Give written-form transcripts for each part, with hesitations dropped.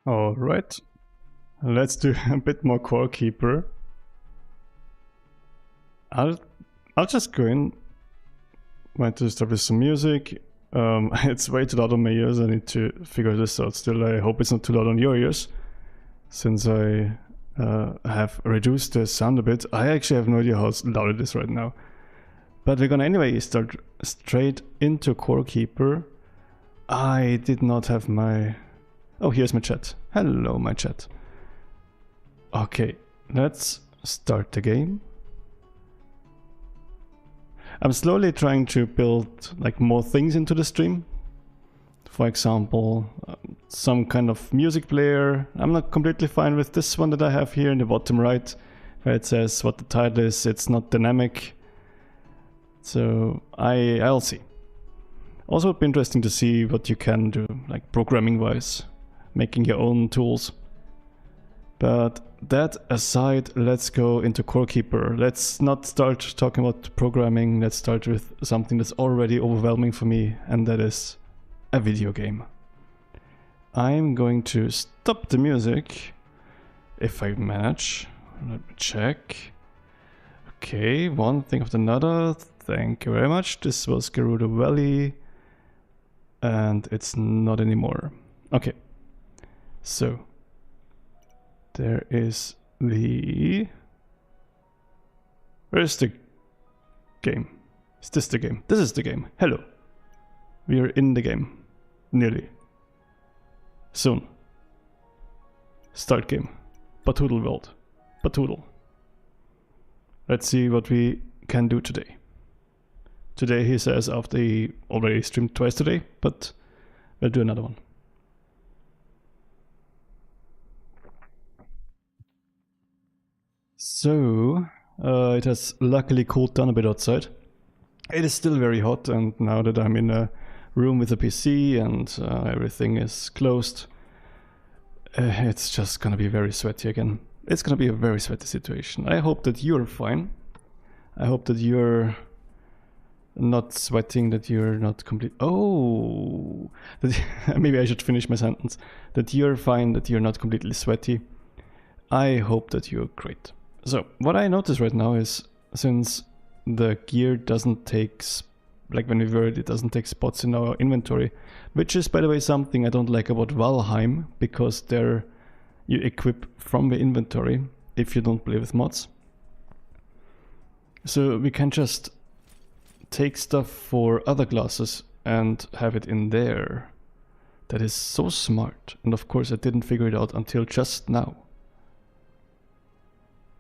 Alright, let's do a bit more Core Keeper. I'll just go in, want to start with some music. It's way too loud on my ears, I need to figure this out still. I hope it's not too loud on your ears, since I have reduced the sound a bit. I actually have no idea how loud it is right now. But we're gonna anyway start straight into Core Keeper. I did not have my... Oh, here's my chat. Hello, my chat. Okay, let's start the game. I'm slowly trying to build like more things into the stream. For example, some kind of music player. I'm not completely fine with this one that I have here in the bottom right, where it says what the title is. It's not dynamic. So I'll see. Also, it'd be interesting to see what you can do, like programming wise, making your own tools. But that aside, let's go into Core Keeper. Let's not start talking about programming. Let's start with something that's already overwhelming for me, and that is a video game. I'm going to stop the music, if I manage. Let me check. Okay, one thing after another. Thank you very much. This was Gerudo Valley, and it's not anymore. Okay, so there is the... Where's the game? Is this the game? This is the game. Hello. We are in the game. Nearly. Soon. Start game. Batoodle World. Batoodle. Let's see what we can do today. Today he says after he already streamed twice today, but we'll do another one. So, it has luckily cooled down a bit outside. It is still very hot, and now that I'm in a room with a PC and everything is closed, it's just gonna be very sweaty again. It's gonna be a very sweaty situation. I hope that you're fine. I hope that you're not sweating, that you're not complete... Oh! Maybe I should finish my sentence. That you're fine, that you're not completely sweaty. I hope that you're great. So, what I notice right now is, since the gear doesn't take, like when we were, it doesn't take spots in our inventory, which is, by the way, something I don't like about Valheim, because there you equip from the inventory if you don't play with mods. So we can just take stuff for other classes and have it in there. That is so smart, and of course I didn't figure it out until just now.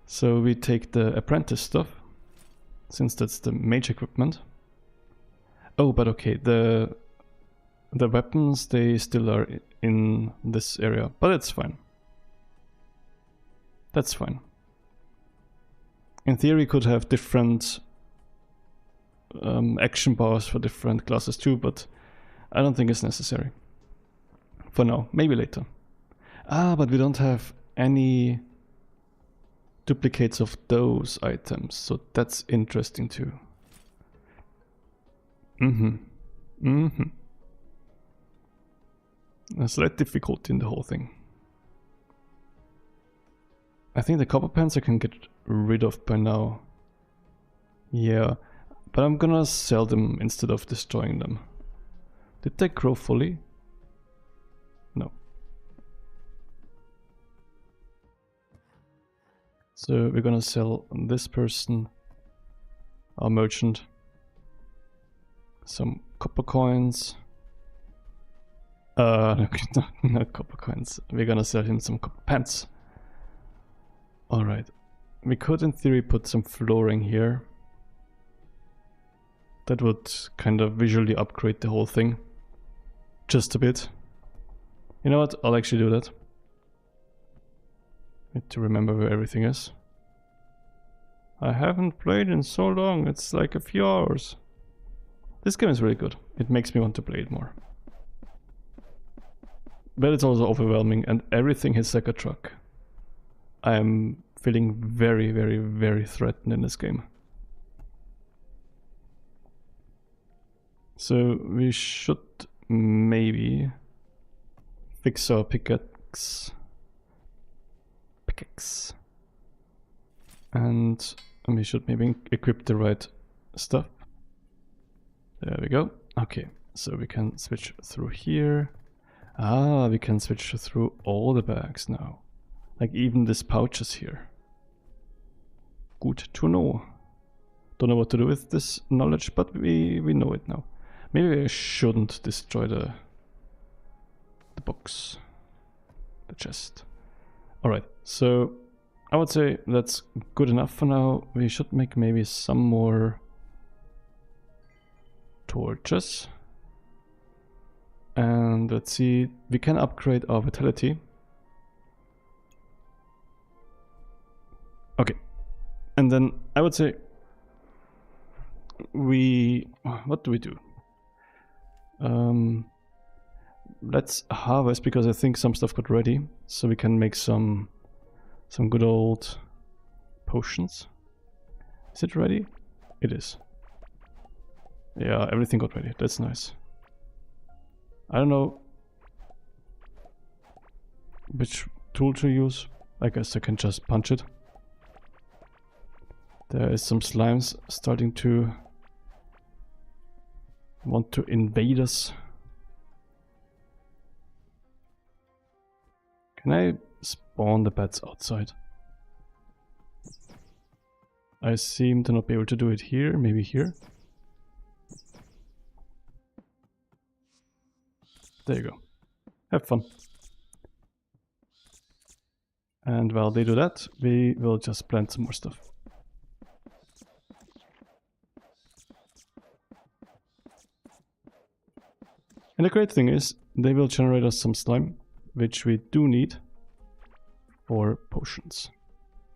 So we take the apprentice stuff, since that's the mage equipment. Oh, but okay, the weapons, they still are in this area, but it's fine. That's fine. In theory, could have different action bars for different classes too, but I don't think it's necessary. For now, maybe later. Ah, but we don't have any duplicates of those items, so that's interesting too. A slight difficulty in the whole thing. I think the copper pants I can get rid of by now. Yeah, but I'm gonna sell them instead of destroying them. Did they grow fully? No. So we're gonna sell this person, our merchant, some copper coins. Not copper coins. We're gonna sell him some copper pants. Alright. We could in theory put some flooring here. That would kind of visually upgrade the whole thing. Just a bit. You know what? I'll actually do that. Need to remember where everything is. I haven't played in so long, it's like a few hours. This game is really good. It makes me want to play it more. But it's also overwhelming and everything hits like a truck. I am feeling very, very, very threatened in this game. So we should maybe fix our pickaxe. Pickaxe. And we should maybe equip the right stuff. There we go. Okay, so we can switch through here. Ah, we can switch through all the bags now. Like even these pouches here. Good to know. Don't know what to do with this knowledge, but we know it now. Maybe I shouldn't destroy the box. The chest. Alright, so I would say that's good enough for now. We should make maybe some more torches. And let's see, we can upgrade our vitality. Okay, and then I would say what do we do? Let's harvest, because I think some stuff got ready, so we can make some good old potions. Is it ready? It is. Yeah, everything got ready. That's nice. I don't know which tool to use. I guess I can just punch it. There is some slimes starting to want to invade us. Can I spawn the bats outside? I seem to not be able to do it here, maybe here. There you go. Have fun. And while they do that, we will just plant some more stuff. And the great thing is, they will generate us some slime, which we do need for potions.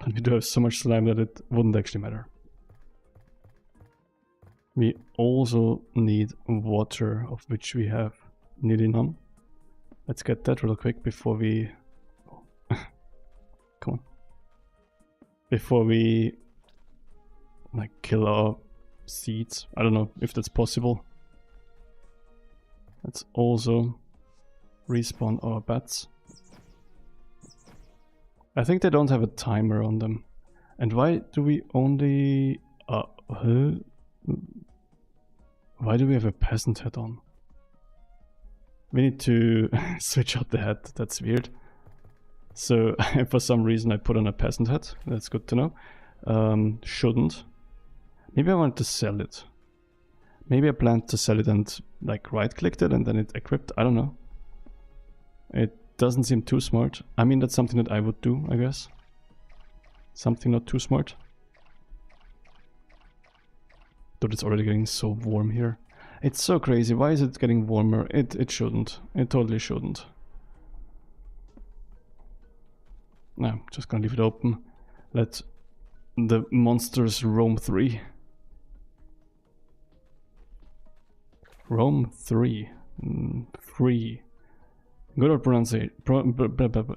And we do have so much slime that it wouldn't actually matter. We also need water, of which we have nearly none. Let's get that real quick before we... Come on. Before we like kill our seeds. I don't know if that's possible. Let's also respawn our bats. I think they don't have a timer on them. And why do we only... Why do we have a peasant hat on? We need to switch out the hat. That's weird. So for some reason I put on a peasant hat. That's good to know. Shouldn't. Maybe I want to sell it. Maybe I planned to sell it and like right clicked it and then it equipped. I don't know. It doesn't seem too smart. I mean, that's something that I would do, I guess. Something not too smart. Dude, it's already getting so warm here. It's so crazy. Why is it getting warmer? It shouldn't. It totally shouldn't. No, just gonna leave it open. Let the monsters roam free. Roam free. Free. Good old pronunciation.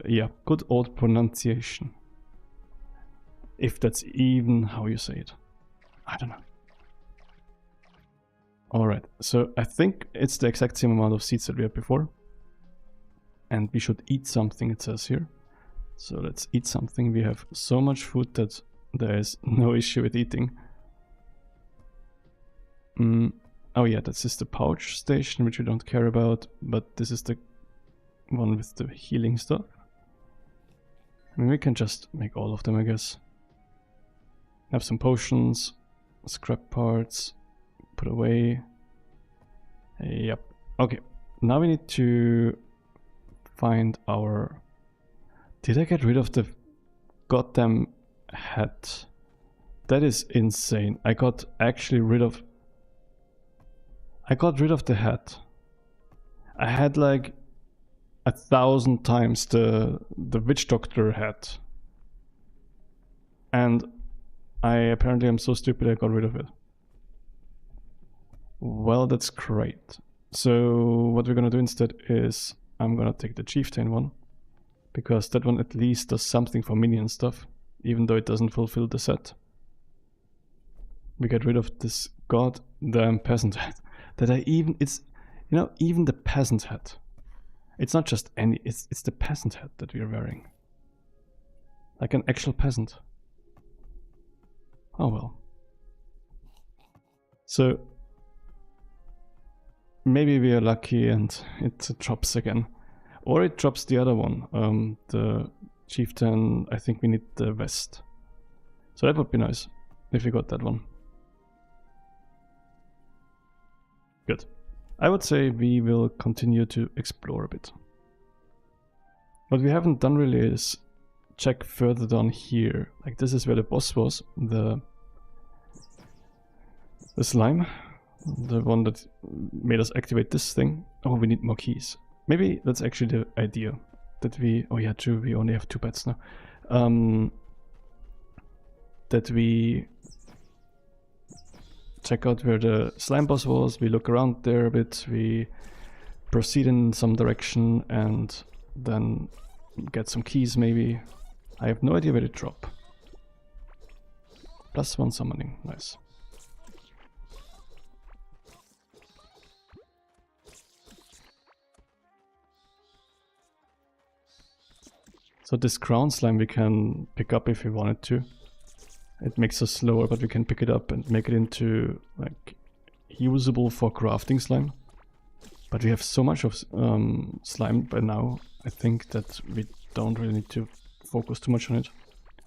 Yeah, good old pronunciation. If that's even how you say it. I don't know. Alright, so I think it's the exact same amount of seeds that we had before. And we should eat something, it says here. So let's eat something. We have so much food that there is no issue with eating. Oh yeah, this is the pouch station, which we don't care about. But this is the one with the healing stuff. I mean, we can just make all of them, I guess. Have some potions, scrap parts. Put away. Yep. Okay. Now we need to find our... Did I get rid of the goddamn hat? That is insane. I got rid of the hat. I had like 1,000 times the witch doctor hat. And I apparently am so stupid I got rid of it. Well, that's great. So what we're gonna do instead is I'm gonna take the chieftain one, because that one at least does something for minion stuff, even though it doesn't fulfill the set. We get rid of this goddamn peasant hat that even the peasant hat. It's not just any, it's the peasant hat that we're wearing. Like an actual peasant. Oh well. So maybe we are lucky and it drops again. Or it drops the other one. The chieftain, I think we need the vest. So that would be nice if we got that one. Good. I would say we will continue to explore a bit. What we haven't done really is check further down here. Like this is where the boss was, the slime, the one that made us activate this thing. Oh, we need more keys. Maybe that's actually the idea that we, oh yeah, true, we only have 2 beds now. That we check out where the slime boss was, we look around there a bit, we proceed in some direction and then get some keys maybe. I have no idea where to drop. +1 summoning, nice. So this ground slime we can pick up if we wanted to. It makes us slower, but we can pick it up and make it into like usable for crafting slime. But we have so much of slime by now, I think that we don't really need to focus too much on it.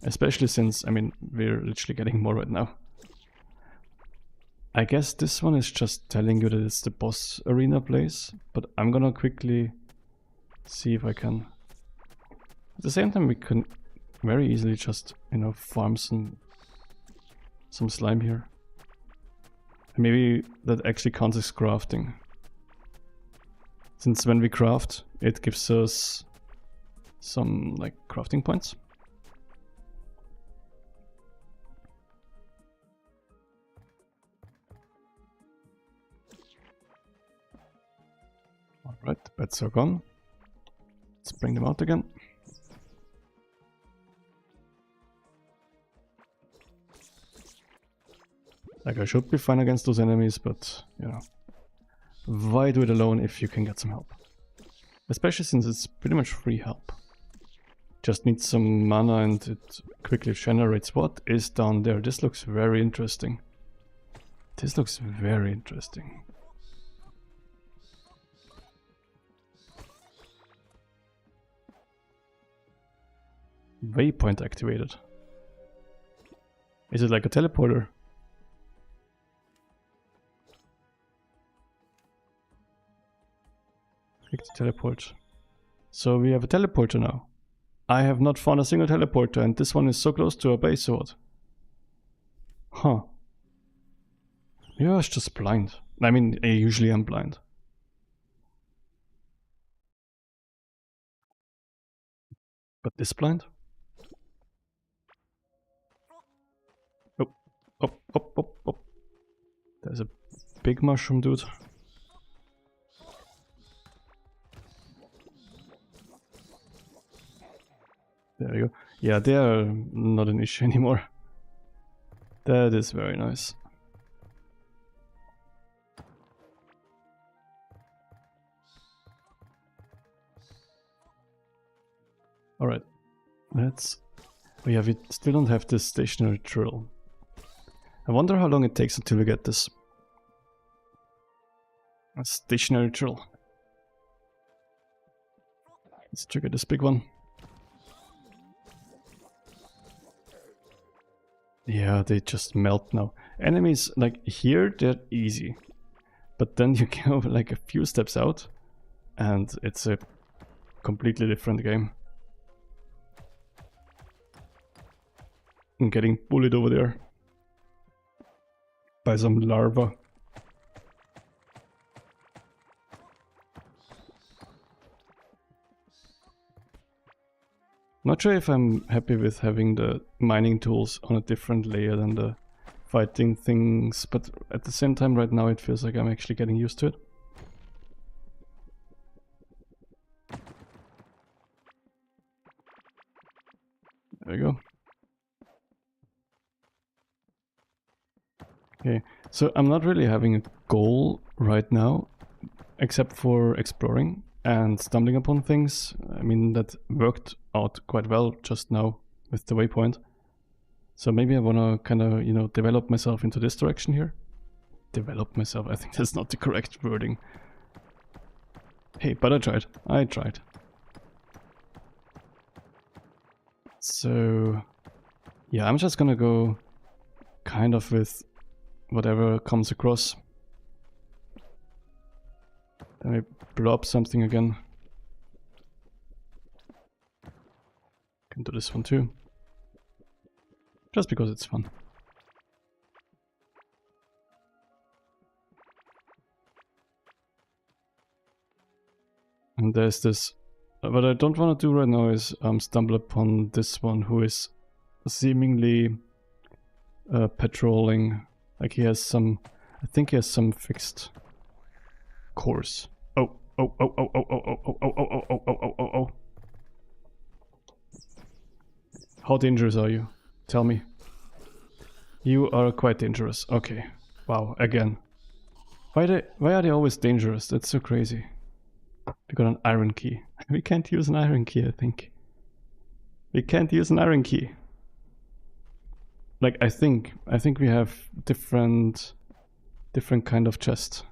Especially since, I mean, we're literally getting more right now. I guess this one is just telling you that it's the boss arena place, but I'm gonna quickly see if I can. At the same time, we can very easily just, you know, farm some slime here. And maybe that actually counts as crafting. Since when we craft, it gives us some like crafting points. Alright, the beds are gone. Let's bring them out again. Like I should be fine against those enemies, but you know, why do it alone if you can get some help? Especially since it's pretty much free help. Just need some mana and it quickly generates what is down there. This looks very interesting. This looks very interesting. Waypoint activated. Is it like a teleporter? Click to teleport. So we have a teleporter now. I have not found a single teleporter and this one is so close to a base sword. Huh. Maybe I was just blind. I mean, I usually am blind. But this blind? Oh, up, up, up, up. There's a big mushroom dude. There you go. Yeah, they are not an issue anymore. That is very nice. Alright, let's... Oh yeah, we still don't have this stationary drill. I wonder how long it takes until we get this. A stationary drill. Let's trigger this big one. Yeah, they just melt now. Enemies, like here, they're easy. But then you go like a few steps out and it's a completely different game. I'm getting bullied over there by some larva. Not sure if I'm happy with having the mining tools on a different layer than the fighting things, but at the same time right now it feels like I'm actually getting used to it. There we go. Okay, so I'm not really having a goal right now, except for exploring. and stumbling upon things. I mean, that worked out quite well just now with the waypoint. So maybe I want to kind of, you know, develop myself into this direction here. Develop myself, I think that's not the correct wording. Hey, but I tried. I tried. So, yeah, I'm just gonna go kind of with whatever comes across. Then I blow up something again. Can do this one too. Just because it's fun. And there's this. What I don't want to do right now is stumble upon this one who is seemingly patrolling. Like he has some. I think he has some fixed course. Oh, oh, oh, oh, oh, oh, oh, oh, oh, oh, oh, oh, oh, oh, oh. How dangerous are you? Tell me. You are quite dangerous. Okay. Wow, again. Why are they always dangerous? That's so crazy. We got an iron key. We can't use an iron key, I think. We can't use an iron key. Like, I think we have different kind of chests.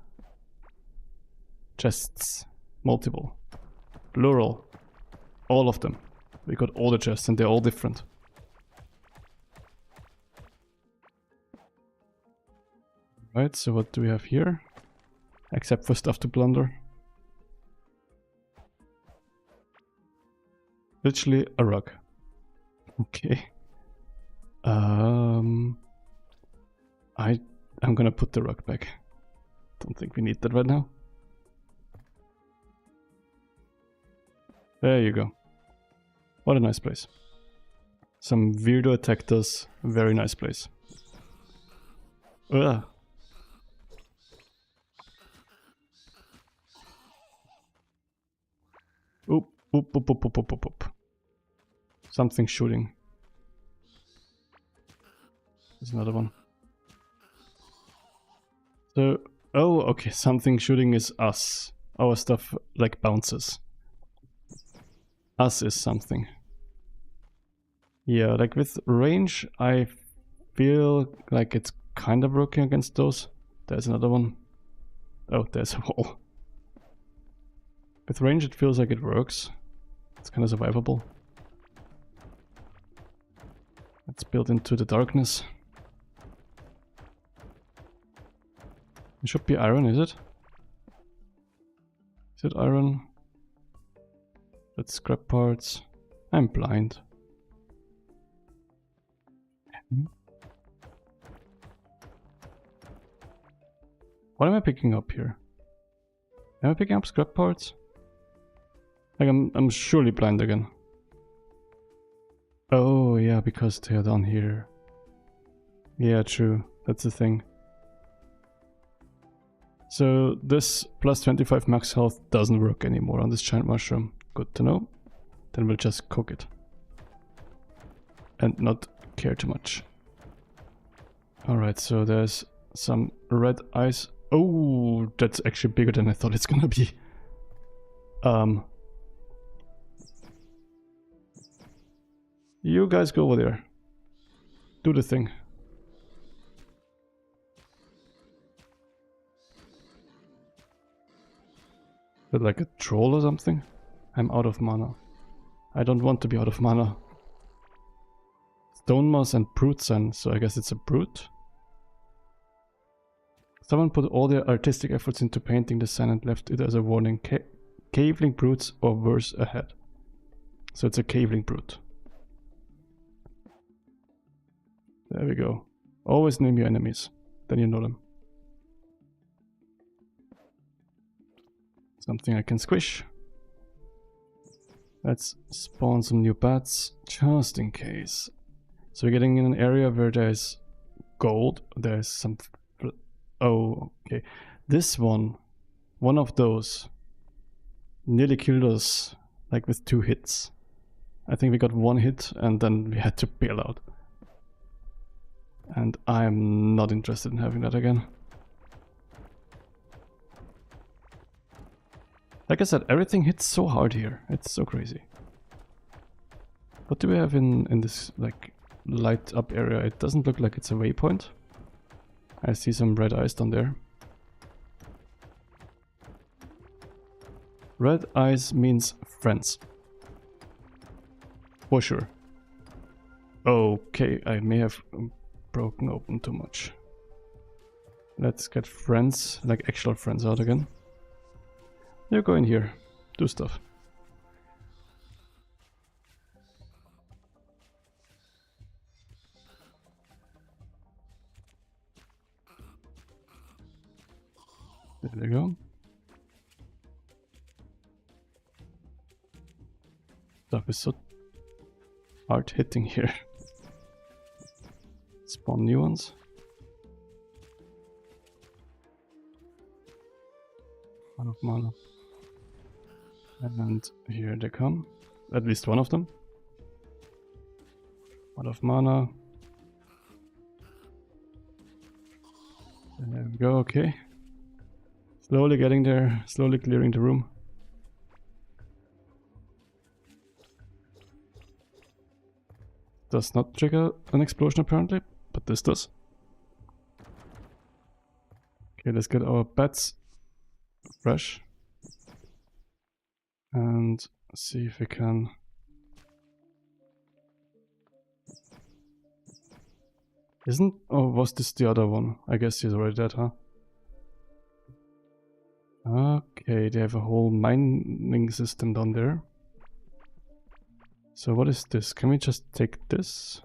Chests. Multiple. Plural. All of them. We got all the chests and they're all different. Right, so what do we have here? Except for stuff to plunder. Literally a rug. Okay. I'm gonna put the rug back. Don't think we need that right now. There you go. What a nice place. Some weirdo attacked us. Very nice place. Ugh. Oop, oop, oop, oop, oop, oop, oop, oop. Something shooting. There's another one. So, oh, okay, something shooting is us. Our stuff like bounces. Us is something. Yeah, like with range, I feel like it's kind of working against those. There's another one. Oh, there's a wall. With range, it feels like it works. It's kind of survivable. Let's build into the darkness. It should be iron, is it? Is it iron? Let's scrap parts. I'm blind. What am I picking up here? Am I picking up scrap parts? Like I'm surely blind again. Oh yeah, because they're down here. Yeah, true. That's the thing. So this plus 25 max health doesn't work anymore on this giant mushroom. Good to know. Then we'll just cook it. And not care too much. Alright, so there's some red ice. Oh, that's actually bigger than I thought it's gonna be. You guys go over there. Do the thing. Is it like a troll or something? I'm out of mana. I don't want to be out of mana. Stone moss and brute sun, so I guess it's a brute. Someone put all their artistic efforts into painting the sun and left it as a warning. Caveling brutes or worse ahead. So it's a caveling brute. There we go. Always name your enemies, then you know them. Something I can squish. Let's spawn some new bats, just in case. So we're getting in an area where there's gold, there's some... Oh, okay. This one of those, nearly killed us, like with 2 hits. I think we got 1 hit and then we had to bail out. And I'm not interested in having that again. Like I said, everything hits so hard here. It's so crazy. What do we have in this like light up area? It doesn't look like it's a waypoint. I see some red eyes down there. Red eyes means friends. For sure. Okay, I may have broken open too much. Let's get friends, like actual friends out again. You go in here, do stuff. There we go. Stuff is so hard hitting here. Spawn new ones. One of mana. And here they come. At least one of them. One of mana. There we go, okay. Slowly getting there, slowly clearing the room. Does not trigger an explosion apparently, but this does. Okay, let's get our bats fresh. And see if we can... Isn't... Oh, was this the other one? I guess he's already dead, huh? Okay, they have a whole mining system down there. So what is this? Can we just take this?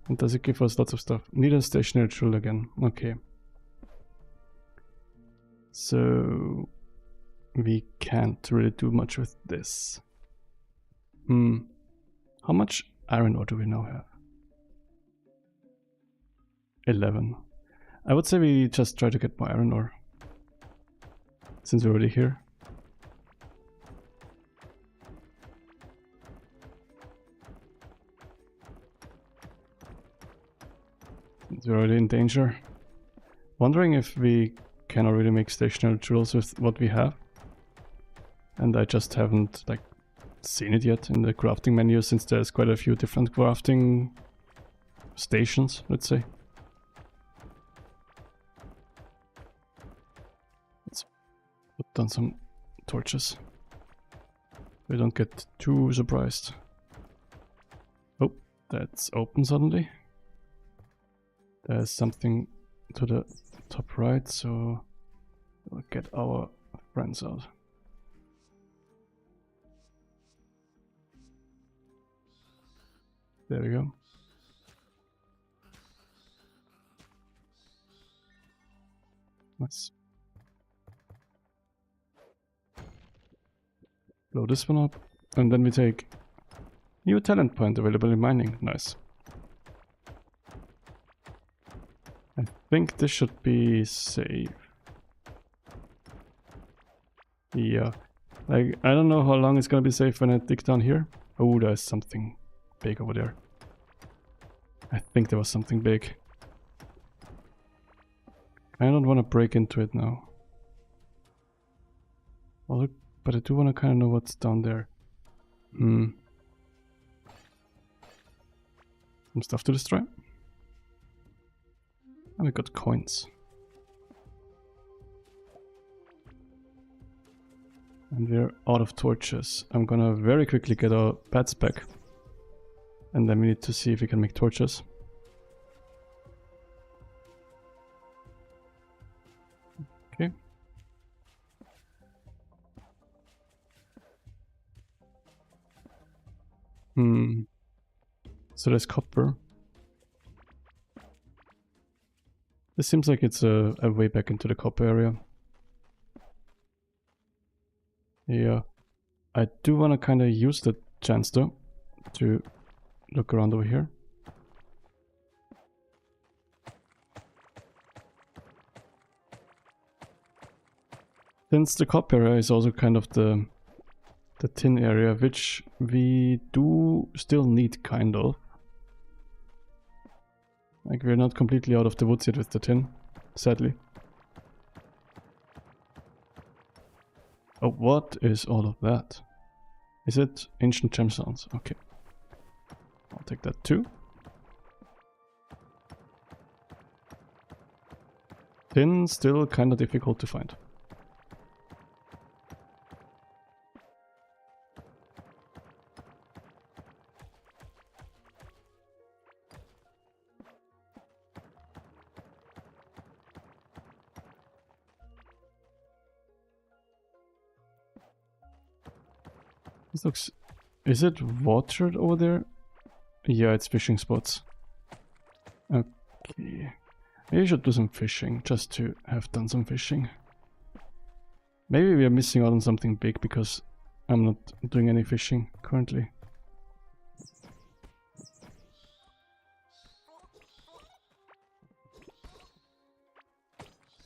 And does it give us lots of stuff? Need a stationary drill again. Okay. So... we can't really do much with this. How much iron ore do we now have? 11. I would say we just try to get more iron ore. Since we're already here. Since we're already in danger. Wondering if we can already make stationary drills with what we have. And I just haven't like seen it yet in the crafting menu, since there's quite a few different crafting stations, let's say. Let's put down some torches. We don't get too surprised. Oh, that's open suddenly. There's something to the top right, so we'll get our friends out. There we go. Nice. Blow this one up, and then we take new talent point available in mining. Nice. I think this should be safe. Yeah. Like, I don't know how long it's gonna be safe when I dig down here. Oh, there's something big over there. I think there was something big. I don't want to break into it now. Well, but I do want to kind of know what's down there. Some stuff to destroy. And we got coins. And we're out of torches. I'm gonna very quickly get our bats back. And then we need to see if we can make torches. Okay. So there's copper. This seems like it's a way back into the copper area. Yeah. I do want to kind of use the chance though to look around over here. Since the copper area is also kind of the tin area, which we do still need, kind of. Like, we're not completely out of the woods yet with the tin, sadly. Oh, what is all of that? Is it ancient gemstones? Okay. I'll take that too. Tin, still kind of difficult to find. This looks... Is it watered over there? Yeah, it's fishing spots. Okay. Maybe I should do some fishing, just to have done some fishing. Maybe we are missing out on something big because I'm not doing any fishing currently.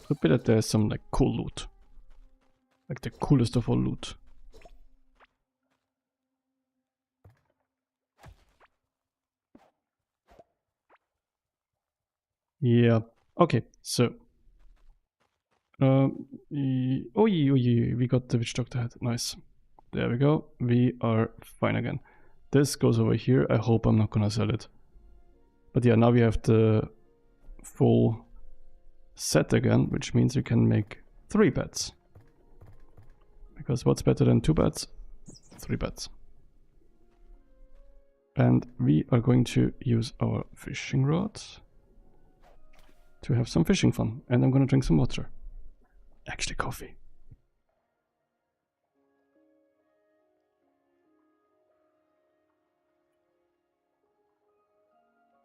Could be that there's some like cool loot. Like the coolest of all loot. Yeah. Okay, so oh yeah, we got the witch doctor head. Nice. There we go. We are fine again. This goes over here. I hope I'm not gonna sell it. But yeah, now we have the full set again, which means you can make 3 bets. Because what's better than 2 bets? 3 bets. And we are going to use our fishing rod to have some fishing fun. And I'm gonna drink some water. Actually, coffee.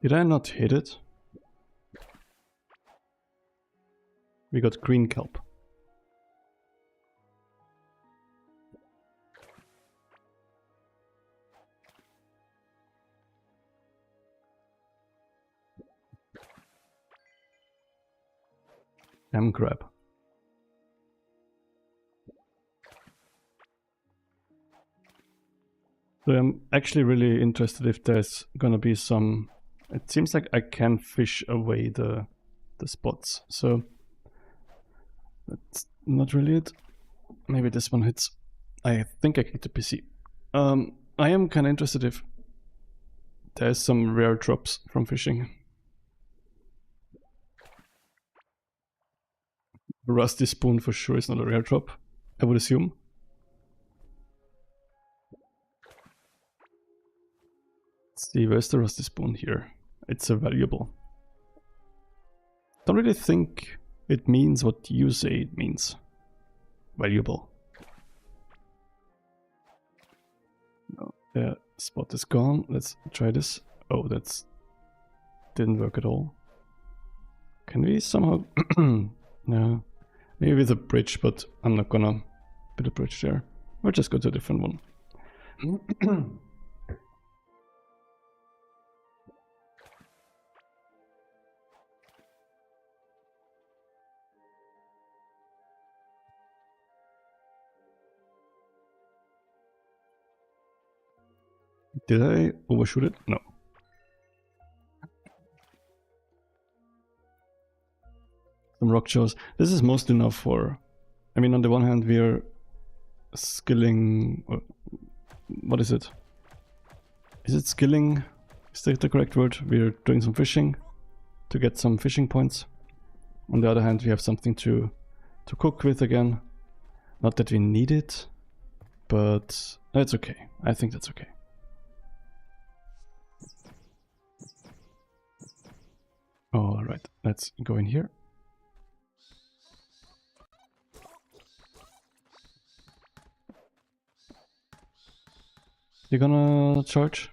Did I not hit it? We got green kelp. Crab. So I'm actually really interested if there's gonna be some... It seems like I can fish away the spots, so that's not really it. Maybe this one hits. I think I clicked the PC. I am kind of interested if there's some rare drops from fishing. Rusty spoon for sure is not a rare drop, I would assume. Let's see, where's the rusty spoon here? It's a valuable. Don't really think it means what you say it means. Valuable. No, the spot is gone. Let's try this. Oh, that's... didn't work at all. Can we somehow... No. Maybe with a bridge, but I'm not gonna put a bridge there. Or just go to a different one. Did I overshoot it? No. Some rock jaws. This is mostly enough for... I mean, on the one hand, we are skilling... What is it? Is it skilling? Is that the correct word? We're doing some fishing to get some fishing points. On the other hand, we have something to cook with again. Not that we need it, but that's okay. I think that's okay. Alright, let's go in here. You're gonna charge?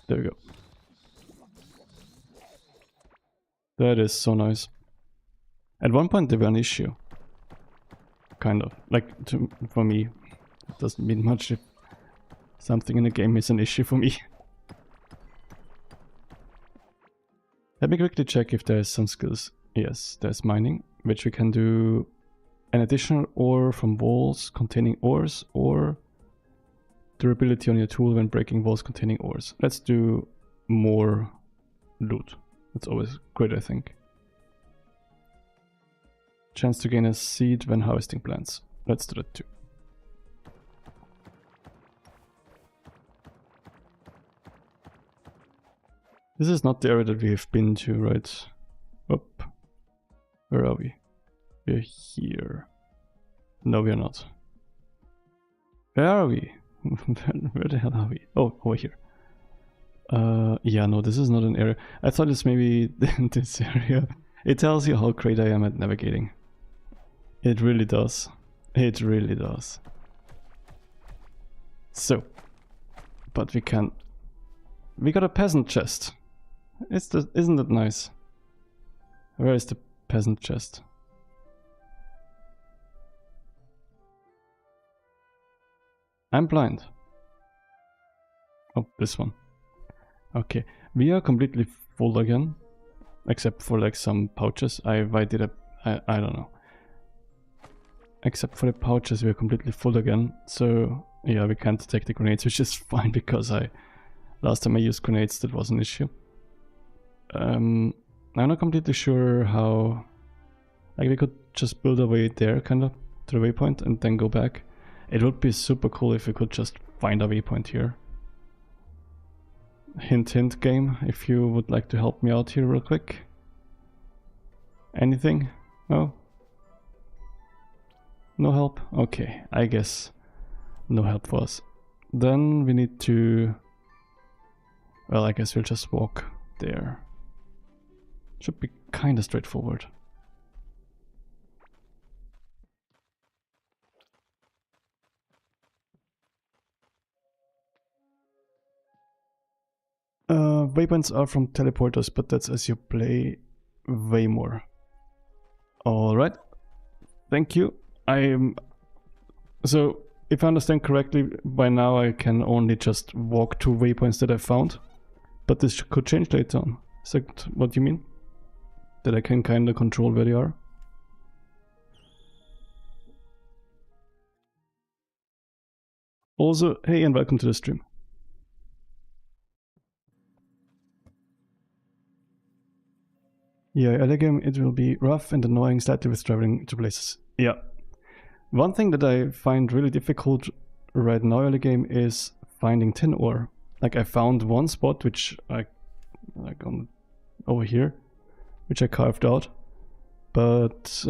There we go. That is so nice. At one point they were an issue. Kind of. Like, for me. It doesn't mean much if something in a game is an issue for me. Let me quickly check if there's some skills. Yes, there's mining, which we can do an additional ore from walls containing ores, or durability on your tool when breaking walls containing ores. Let's do more loot. That's always great, I think. Chance to gain a seed when harvesting plants. Let's do that too. This is not the area that we have been to, right? Up. Where are we? We're here. No, we are not. Where are we? Where the hell are we? Oh, over here. Yeah, no, this is not an area. I thought it's maybe this area. It tells you how great I am at navigating. It really does. It really does. So, but we can... We got a peasant chest. Isn't that nice? Where is the peasant chest? I'm blind. Oh, this one. Okay, we are completely full again, except for like some pouches. I don't know. Except for the pouches, we are completely full again. So yeah, we can't take the grenades, which is fine because last time I used grenades, that was an issue. I'm not completely sure how. Like we could just build a way there, kind of to the waypoint, and then go back. It would be super cool if we could just find a waypoint here. Hint hint game, if you would like to help me out here real quick. Anything? No? No help? Okay, I guess no help for us. Then we need to... Well, I guess we'll just walk there. Should be kinda straightforward. Waypoints are from teleporters, but that's as you play way more. Alright. Thank you. So, if I understand correctly, by now I can only just walk to waypoints that I found. But this could change later on. Is that what you mean? That I can kinda control where they are? Also, hey and welcome to the stream. Yeah, early game it will be rough and annoying slightly with traveling to places. Yeah. One thing that I find really difficult right now early game is finding tin ore. Like I found one spot which over here, which I carved out, but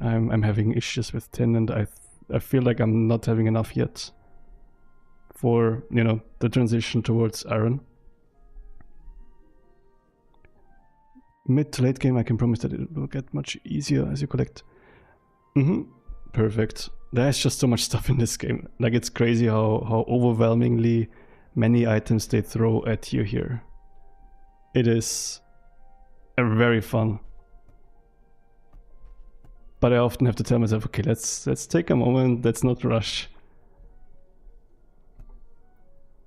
I'm having issues with tin, and I feel like I'm not having enough yet for, you know, the transition towards iron. Mid to late game, I can promise that it will get much easier as you collect. Perfect. There's just so much stuff in this game. Like, it's crazy how overwhelmingly many items they throw at you here. It is very fun. But I often have to tell myself, okay, let's take a moment, let's not rush.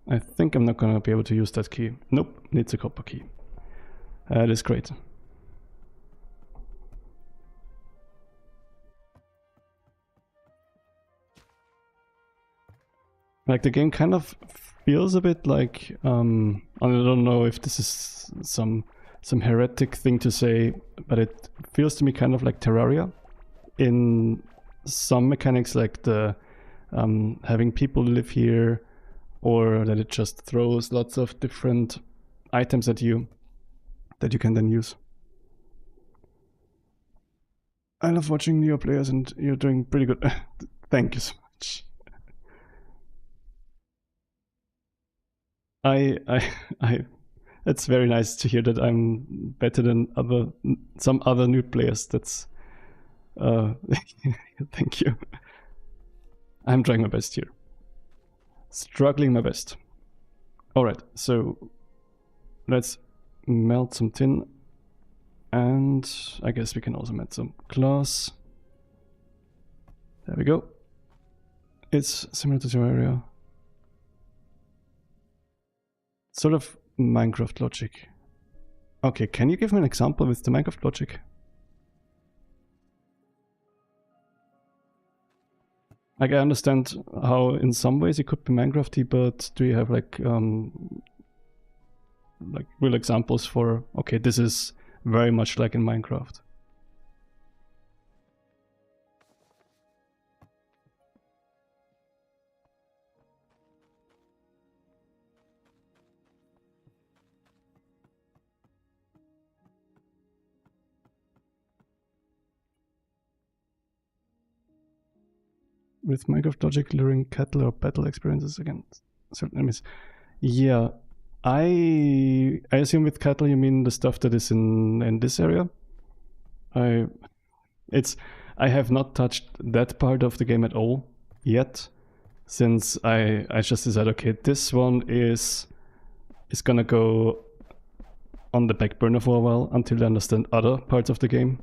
I think I'm not gonna be able to use that key. Nope, needs a copper key. That is great. Like, the game kind of feels a bit like, I don't know if this is some heretic thing to say, but it feels to me kind of like Terraria in some mechanics, like the having people live here, or that it just throws lots of different items at you that you can then use. I love watching your players, and you're doing pretty good. Thank you so much. It's very nice to hear that I'm better than some other new players. That's thank you. I'm trying my best here. Struggling my best. Alright, so let's melt some tin, and I guess we can also melt some glass. There we go. It's similar to Terraria. Sort of Minecraft logic. Okay, can you give me an example with the Minecraft logic? Like, I understand how in some ways it could be Minecrafty, but do you have like real examples for, okay, this is very much like in Minecraft? with Minecraft logic luring cattle or battle experiences against certain enemies. Yeah, I assume with cattle you mean the stuff that is in this area. I have not touched that part of the game at all yet, since I just decided, okay, this one is gonna go on the back burner for a while until I understand other parts of the game.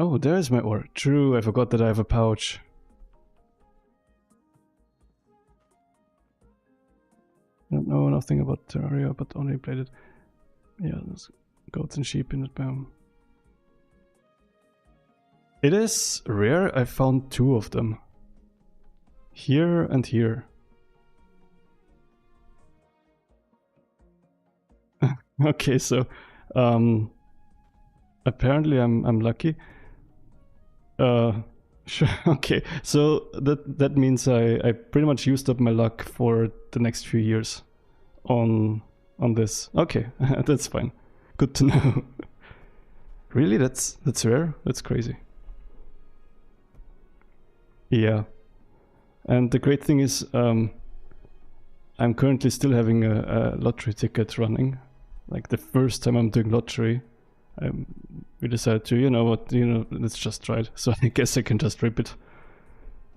Oh, there's my ore. True, I forgot that I have a pouch. I don't know nothing about Terraria, but only played it. Yeah, there's goats and sheep in that biome. It is rare. I found 2 of them. Here and here. Okay, so apparently I'm lucky. Sure. Okay, so that means I pretty much used up my luck for the next few years on this. Okay, that's fine. Good to know. Really, that's rare. That's crazy. Yeah, and the great thing is I'm currently still having a lottery ticket running. Like the first time I'm doing lottery, we decided to, you know what, let's just try it. So I guess I can just rip it.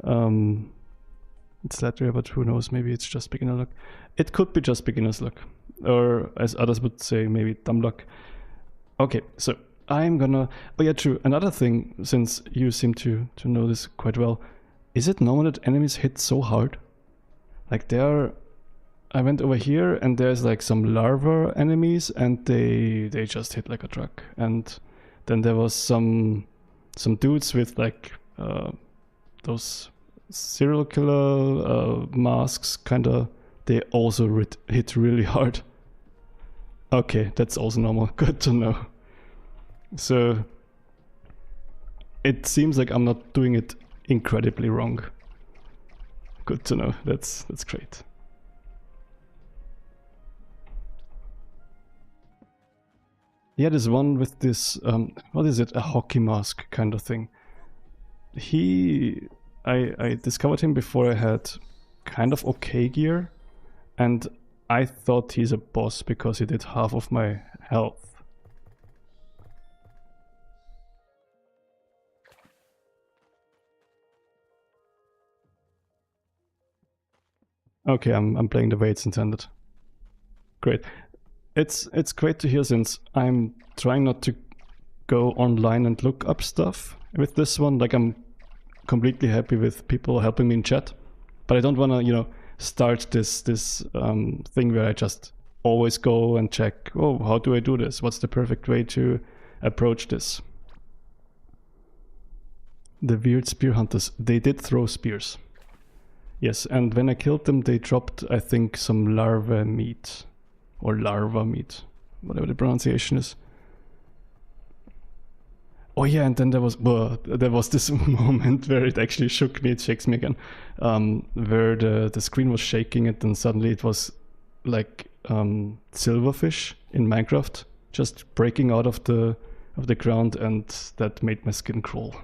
It's Latria, but who knows, maybe it's just beginner luck. It could be just beginner's luck. Or as others would say, maybe dumb luck. Okay, so I'm gonna... Oh yeah, true. Another thing, since you seem to know this quite well, is it normal that enemies hit so hard? Like I went over here and there's like some larva enemies and they just hit like a truck. And then there was some dudes with like those serial killer masks, kinda. They also hit really hard. Okay, that's also normal. Good to know. So it seems like I'm not doing it incredibly wrong. Good to know. That's great. Yeah, there's one with this, what is it? A hockey mask kind of thing. I discovered him before I had kind of okay gear, and I thought he's a boss because he did half of my health. Okay, I'm playing the way it's intended. Great. It's great to hear, since I'm trying not to go online and look up stuff with this one. Like, I'm completely happy with people helping me in chat, but I don't want to, start this thing where I just always go and check, oh, how do I do this? What's the perfect way to approach this? The weird spear hunters, they did throw spears. Yes, and when I killed them, they dropped, I think, some larva meat. Or larva meat, whatever the pronunciation is. Oh yeah, and then there was this moment where it actually shook me, it shakes me again, where the screen was shaking and then suddenly it was like silverfish in Minecraft just breaking out of the ground, and that made my skin crawl.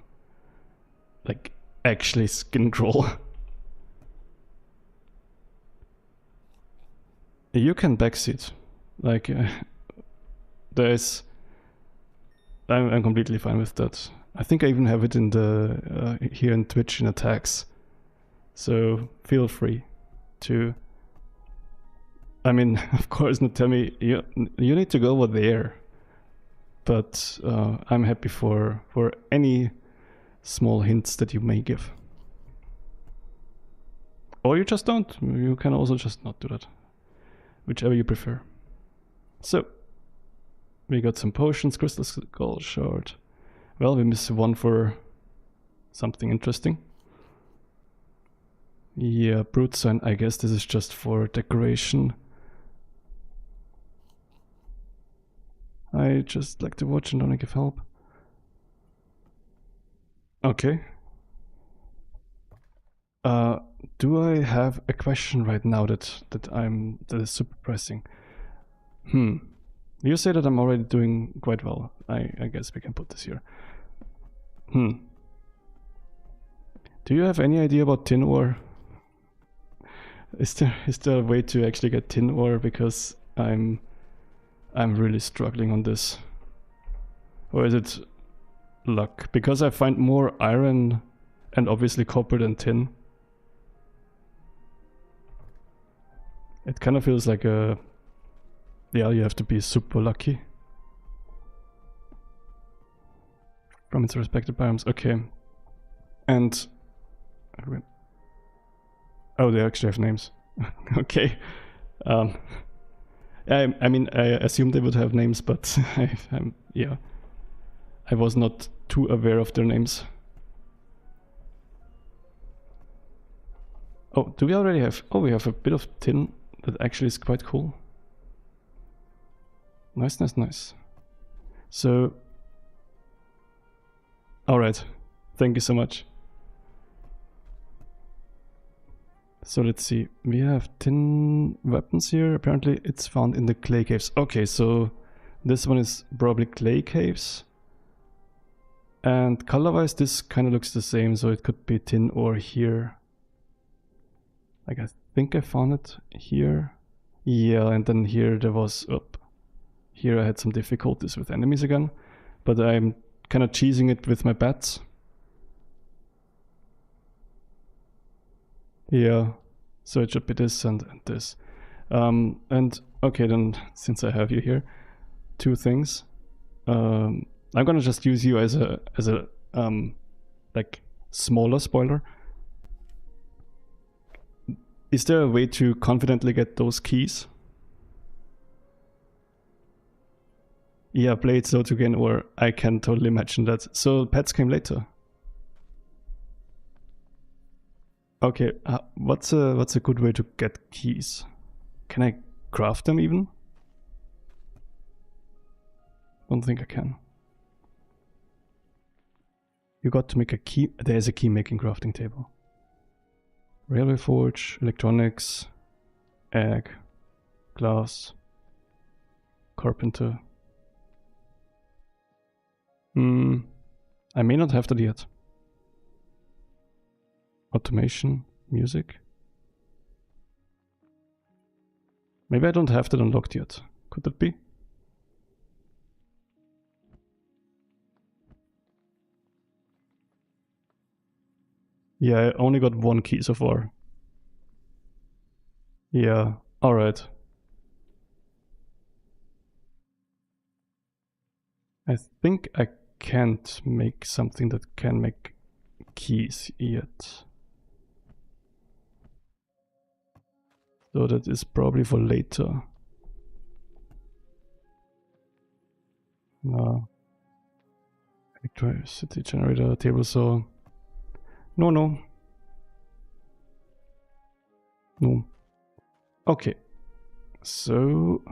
Like, actually skin crawl. You can backseat. Like, I'm completely fine with that. I think I even have it in the here in Twitch in attacks. So feel free to. I mean, of course, not tell me you need to go over there. But I'm happy for any small hints that you may give. Or you just don't. You can also just not do that. Whichever you prefer. So, we got some potions, crystal skull shard. Well, we missed one for something interesting. Yeah, brute sign, I guess this is just for decoration. I just like to watch and don't give help. Okay. Do I have a question right now that is super pressing? You say that I'm already doing quite well. I guess we can put this here. Do you have any idea about tin ore? Is there a way to actually get tin ore? Because I'm really struggling on this. Or is it luck? Because I find more iron and obviously copper than tin. It kind of feels like a... Yeah, you have to be super lucky. From its respective biomes. Okay. And... Oh, they actually have names. Okay. I mean, I assumed they would have names, but yeah. I was not too aware of their names. Oh, do we already have... Oh, we have a bit of tin that actually is quite cool. Nice, nice, nice. So... Alright. Thank you so much. So let's see. We have tin weapons here. Apparently it's found in the clay caves. Okay, so this one is probably clay caves. And color-wise this kind of looks the same, so it could be tin ore here. Like, I think I found it here. Yeah, and then here there was... Here I had some difficulties with enemies again. But I'm kind of cheesing it with my bats. Yeah, so it should be this and this. And okay, then since I have you here, two things. I'm gonna just use you as a like smaller spoiler. Is there a way to confidently get those keys? Yeah, play it slow to gain, or I can totally imagine that. So pets came later. Okay, what's a good way to get keys? Can I craft them even? Don't think I can. You got to make a key. There's a key making crafting table. Railway forge, electronics, egg, glass, carpenter. I may not have that yet. Automation, music. Maybe I don't have that unlocked yet. Could that be? Yeah, I only got one key so far. Yeah, alright. I think I can't make something that can make keys yet. So that is probably for later. No. Electricity generator, table saw. No. No. Okay. So...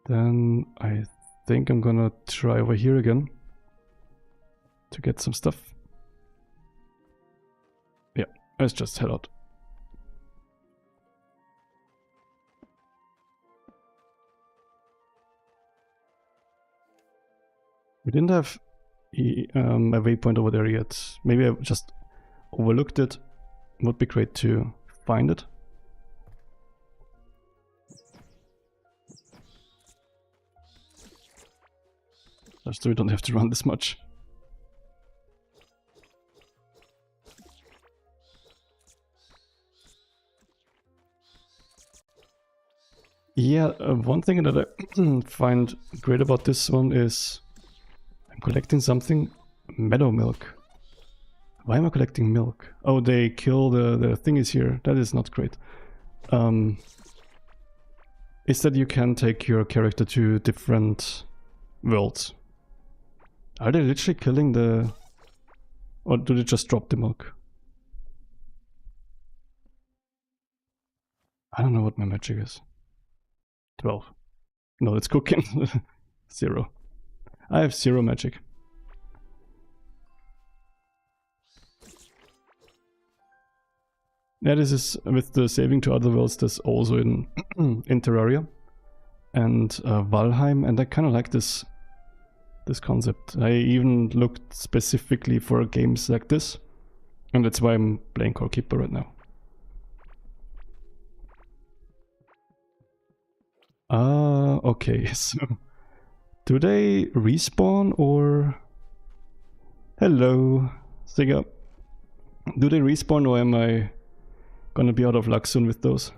Then I think I'm gonna try over here again. To get some stuff. Yeah, let's just head out. We didn't have a waypoint over there yet. Maybe I just overlooked it. Would be great to find it. Just so we don't have to run this much. Yeah, one thing that I find great about this one is I'm collecting something. Meadow milk. Why am I collecting milk? Oh, they kill the thingies here. That is not great. Is that you can take your character to different worlds. Are they literally killing the... Or do they just drop the milk? I don't know what my magic is. 12. No, it's cooking. 0. I have 0 magic. Yeah, this is with the saving to other worlds, that's also in Terraria. and Valheim, and I kind of like this concept. I even looked specifically for games like this, and that's why I'm playing Core Keeper right now. Okay, so do they respawn or... Hello, Sigga. Do they respawn or am I gonna be out of luck soon with those?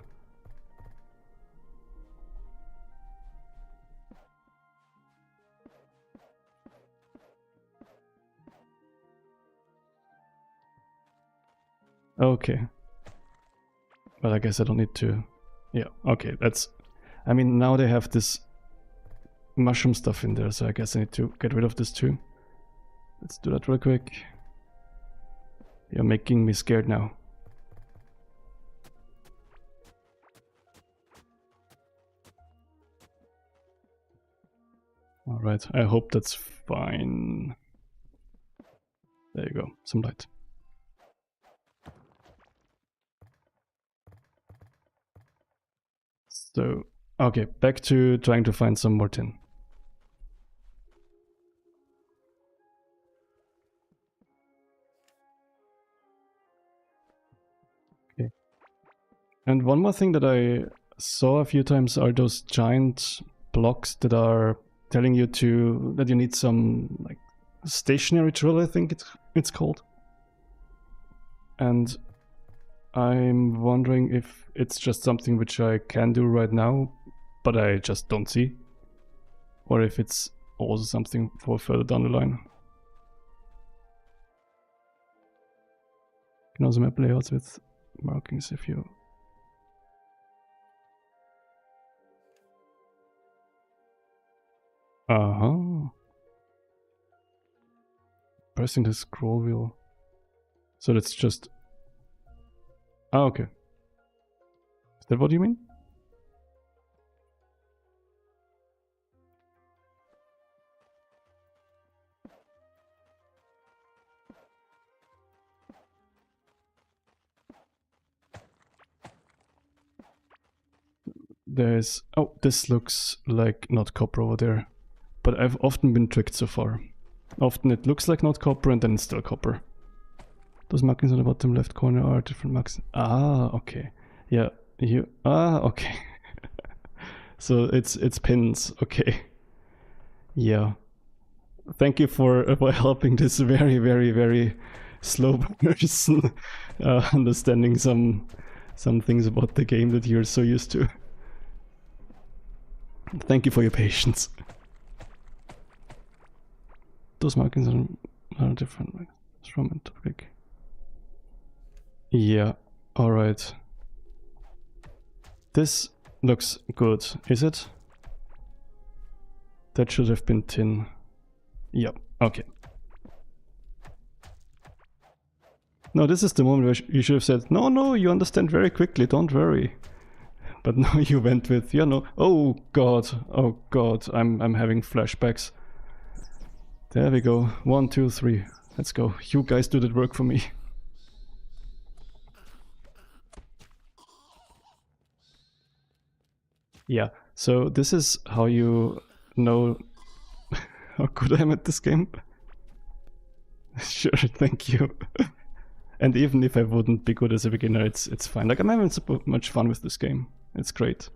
Okay. But I guess I don't need to... Yeah, okay, that's... I mean, now they have this mushroom stuff in there, so I guess I need to get rid of this too. Let's do that real quick. You're making me scared now. Alright, I hope that's fine. There you go, some light. So, okay, back to trying to find some more tin. Okay. And one more thing that I saw a few times are those giant blocks that are telling you that you need some like stationary drill, I think it's called. And I'm wondering if it's just something which I can do right now, but I just don't see. Or if it's also something for further down the line. You can also map layouts with markings if you... Pressing the scroll wheel. So that's just... Ah, okay. Is that what you mean? There's... Oh, this looks like not copper over there. But I've often been tricked so far. Often it looks like not copper and then it's still copper. Those markings on the bottom left corner are different marks. Ah, okay. Yeah, okay. So it's pins, okay. Yeah. Thank you for helping this very, very, very slow person understanding some things about the game that you're so used to. Thank you for your patience. Those markings are different, like from and topic. Yeah, alright. This looks good, is it? That should have been tin. Yep, okay. No, this is the moment where you should have said, no, you understand very quickly, don't worry. But no, you went with, yeah, no, oh god, I'm having flashbacks. There we go, 1, 2, 3, let's go. You guys do that work for me. Yeah, so this is how you know how good I am at this game. Sure, thank you. And even if I wouldn't be good as a beginner, it's fine. Like, I'm having super much fun with this game. It's great.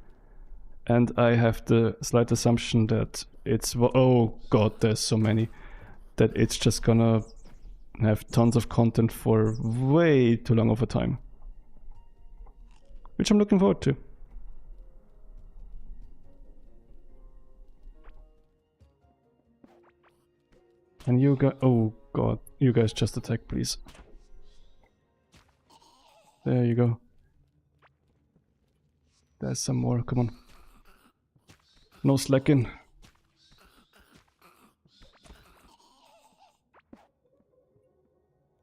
And I have the slight assumption that it's... Oh god, there's so many. That it's just gonna have tons of content for way too long of a time. Which I'm looking forward to. And you guys... Oh god, you guys just attack, please. There you go. There's some more, come on. No slacking.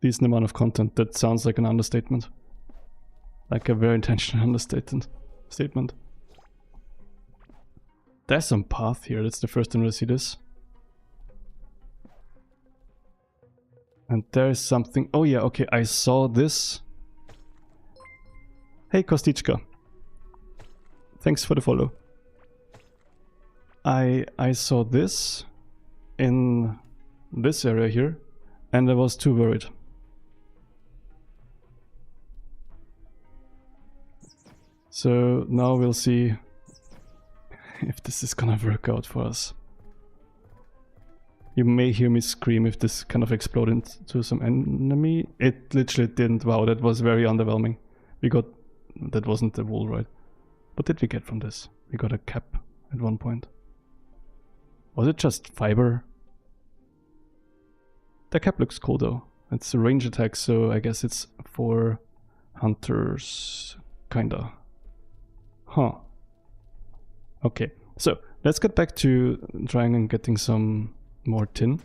Decent amount of content, that sounds like an understatement. Like a very intentional understatement. There's some path here, that's the first time I see this. And there's something... Oh yeah, okay, I saw this. Hey Kostichka. Thanks for the follow. I saw this in this area here, and I was too worried. So now we'll see if this is gonna work out for us. You may hear me scream if this kind of exploded into some enemy. It literally didn't. Wow, that was very underwhelming. We got... that wasn't the wool, right? What did we get from this? We got a cap at one point. Was it just fiber? The cap looks cool though. It's a range attack, so I guess it's for hunters, kinda. Huh. Okay, so let's get back to trying and getting some more tin.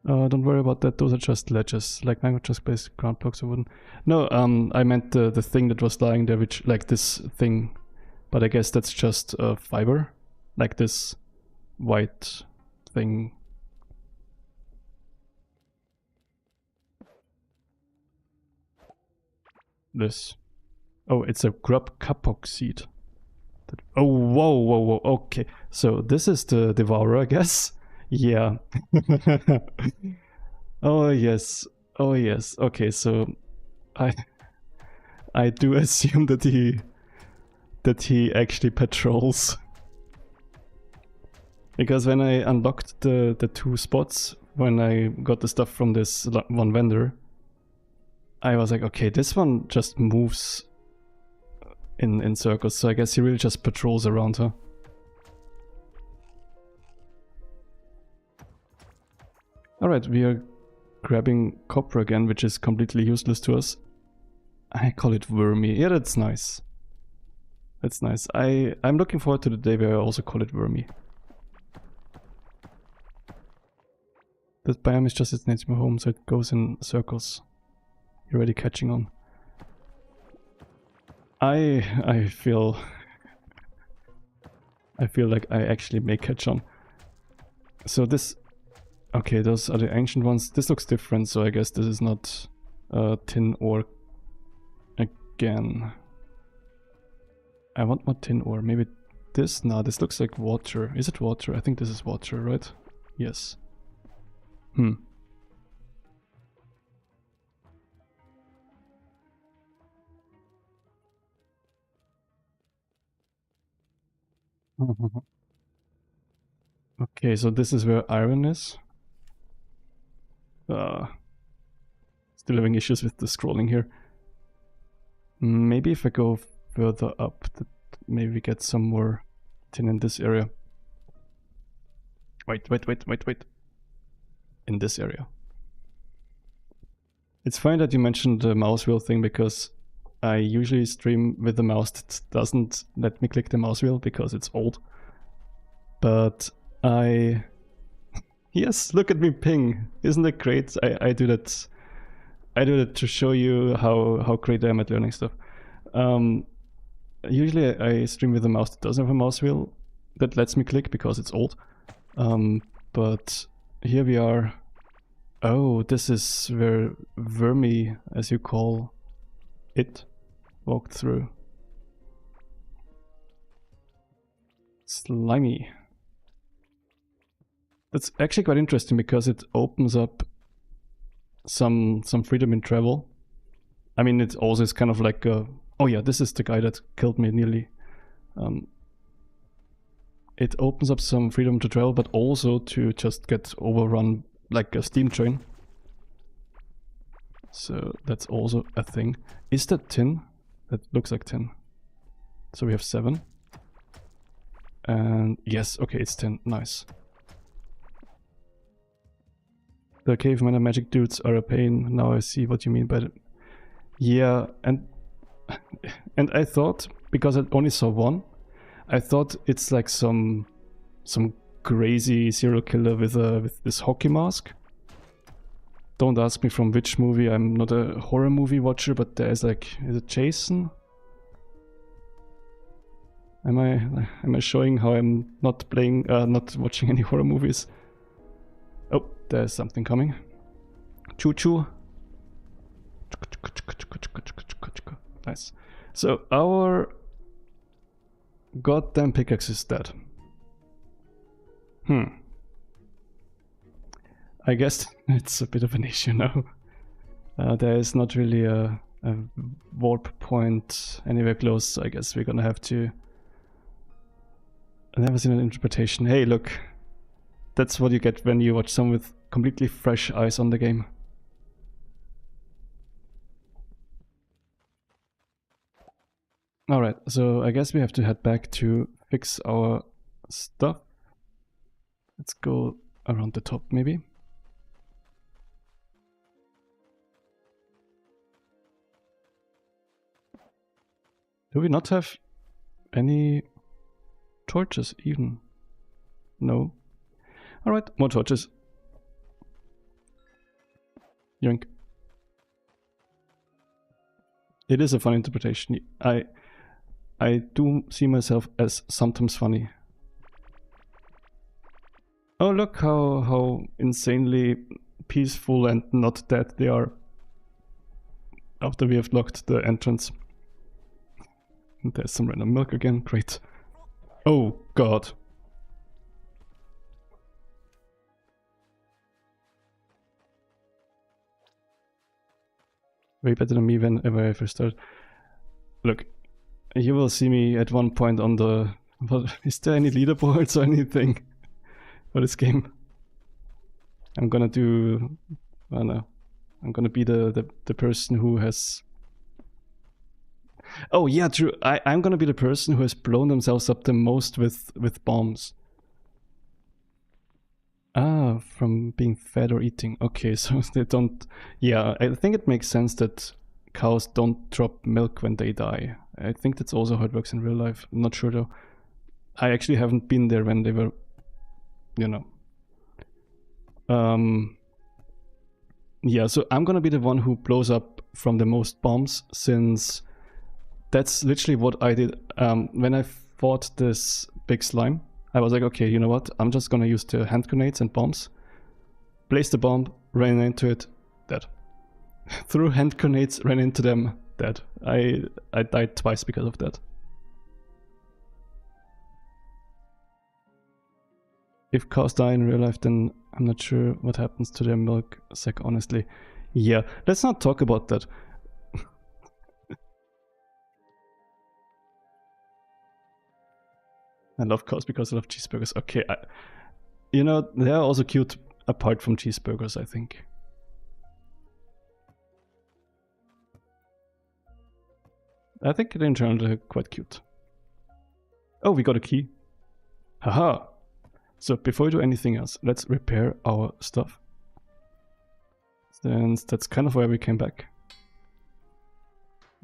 Don't worry about that, those are just ledges. Like mine would just place ground blocks or wooden. No, I meant the thing that was lying there, which, like this thing. But I guess that's just fiber. Like this white thing. This. Oh, it's a grub kapok seed. Oh, whoa, whoa, whoa. Okay, so this is the devourer, I guess. Yeah. Oh yes. Oh yes. Okay, so I do assume that he actually patrols. Because when I unlocked the two spots, when I got the stuff from this one vendor, I was like, okay, this one just moves in circles, so I guess he really just patrols around her. Alright, we are grabbing copper again, which is completely useless to us. I call it wormy. Yeah, that's nice. That's nice. I'm looking forward to the day where I also call it wormy. That biome is just its native home, so it goes in circles. You're already catching on. I feel like I actually may catch on. So this... okay, those are the ancient ones. This looks different, so I guess this is not tin ore again. I want more tin ore. Maybe this? No, this looks like water. Is it water? I think this is water, right? Yes. Okay, so this is where iron is. Still having issues with the scrolling here. Maybe if I go further up, maybe we get some more tin in this area. Wait. In this area. It's fine that you mentioned the mouse wheel thing, because I usually stream with the mouse that doesn't let me click the mouse wheel because it's old. But yes, look at me ping. Isn't that great? I do that. I do that to show you how great I am at learning stuff. Usually I stream with a mouse that doesn't have a mouse wheel that lets me click because it's old. But here we are. Oh, this is where Wormy, as you call it, walked through. Slimy. That's actually quite interesting because it opens up some freedom in travel. I mean, it also is kind of like a... oh yeah, this is the guy that killed me nearly. It opens up some freedom to travel, but also to just get overrun like a steam train. So that's also a thing. Is that tin? That looks like tin. So we have 7. And yes, okay, it's 10. Nice. The caveman magic dudes are a pain. Now I see what you mean by it. Yeah, and I thought, because I only saw one, I thought it's like some crazy serial killer with this hockey mask. Don't ask me from which movie. I'm not a horror movie watcher, but there's like, is it Jason? Am I showing how I'm not not watching any horror movies? Oh, there's something coming. Choo choo. Nice. So our goddamn pickaxe is dead. I guess it's a bit of an issue now. There is not really a warp point anywhere close, so I guess we're gonna have to... I've never seen an interpretation. Hey, look. That's what you get when you watch someone with completely fresh eyes on the game. Alright, so I guess we have to head back to fix our stuff. Let's go around the top, maybe. Do we not have any torches even? No. Alright, more torches. Yoink. It is a fun interpretation. I do see myself as sometimes funny. Oh, look how insanely peaceful and not dead they are after we have locked the entrance. And there's some random milk again, great. Oh god. Way better than me whenever I first started. Look, you will see me at one point on the... What, is there any leaderboards or anything for this game? I'm gonna do... I don't know. I'm gonna be the person who has... Oh yeah, true. I'm gonna be the person who has blown themselves up the most with bombs. Ah, from being fed or eating. Okay, so they don't... Yeah, I think it makes sense that cows don't drop milk when they die. I think that's also how it works in real life. I'm not sure though. I actually haven't been there when they were, you know. Yeah, so I'm gonna be the one who blows up from the most bombs, since that's literally what I did when I fought this big slime. I was like, okay, you know what? I'm just gonna use the hand grenades and bombs. Placed the bomb, ran into it, dead. Threw hand grenades, ran into them, dead. I died twice because of that. If cows die in real life, then I'm not sure what happens to their milk sack, honestly. Yeah, let's not talk about that. I love cows because I love cheeseburgers. Okay, you know, they are also cute apart from cheeseburgers, I think. I think in general they're quite cute. Oh, we got a key. Haha! So before we do anything else, let's repair our stuff. Since that's kind of where we came back.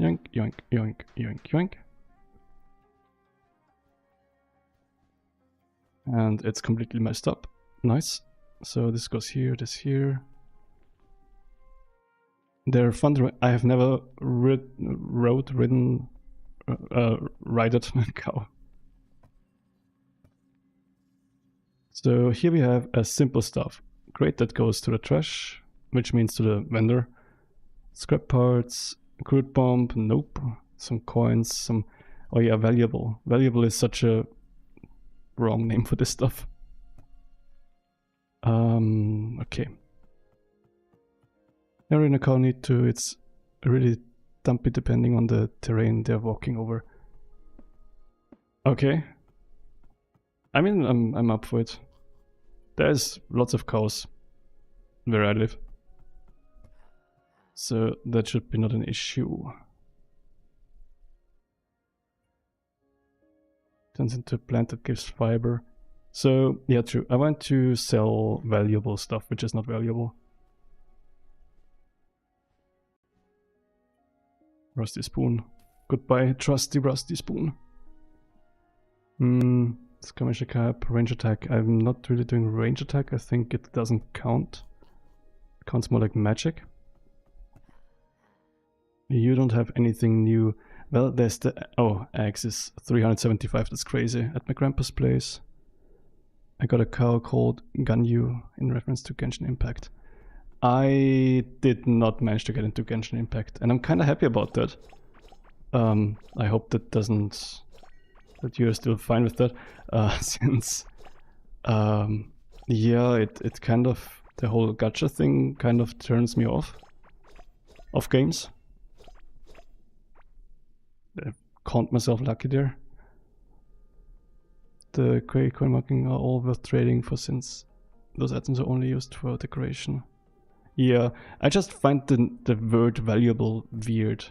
Yoink, yoink, yoink, yoink, yoink. And it's completely messed up. Nice. So this goes here, this here. They're fun. I have never ridden a cow. So here we have a simple stuff. Great, that goes to the trash, which means to the vendor. Scrap parts, crude bomb, nope. Some coins, some... Oh yeah, valuable. Valuable is such a wrong name for this stuff. Okay. Every cow need to, it's really dumpy depending on the terrain they're walking over. Okay. I mean, I'm up for it. There's lots of cows where I live. So that should be not an issue. Turns into a plant that gives fiber. So, yeah, true. I want to sell valuable stuff, which is not valuable. Rusty spoon. Goodbye, trusty rusty spoon. Skirmisher cap, range attack. I'm not really doing range attack. I think it doesn't count. It counts more like magic. You don't have anything new. Well, there's the... Oh, axe is 375. That's crazy. At my grandpa's place. I got a cow called Ganyu in reference to Genshin Impact. I did not manage to get into Genshin Impact, and I'm kind of happy about that. I hope that doesn't... that you're still fine with that, since... yeah, it kind of... the whole gacha thing kind of turns me off games. I count myself lucky there. The gray coin marking are all worth trading for since those items are only used for decoration. Yeah, I just find the word valuable weird.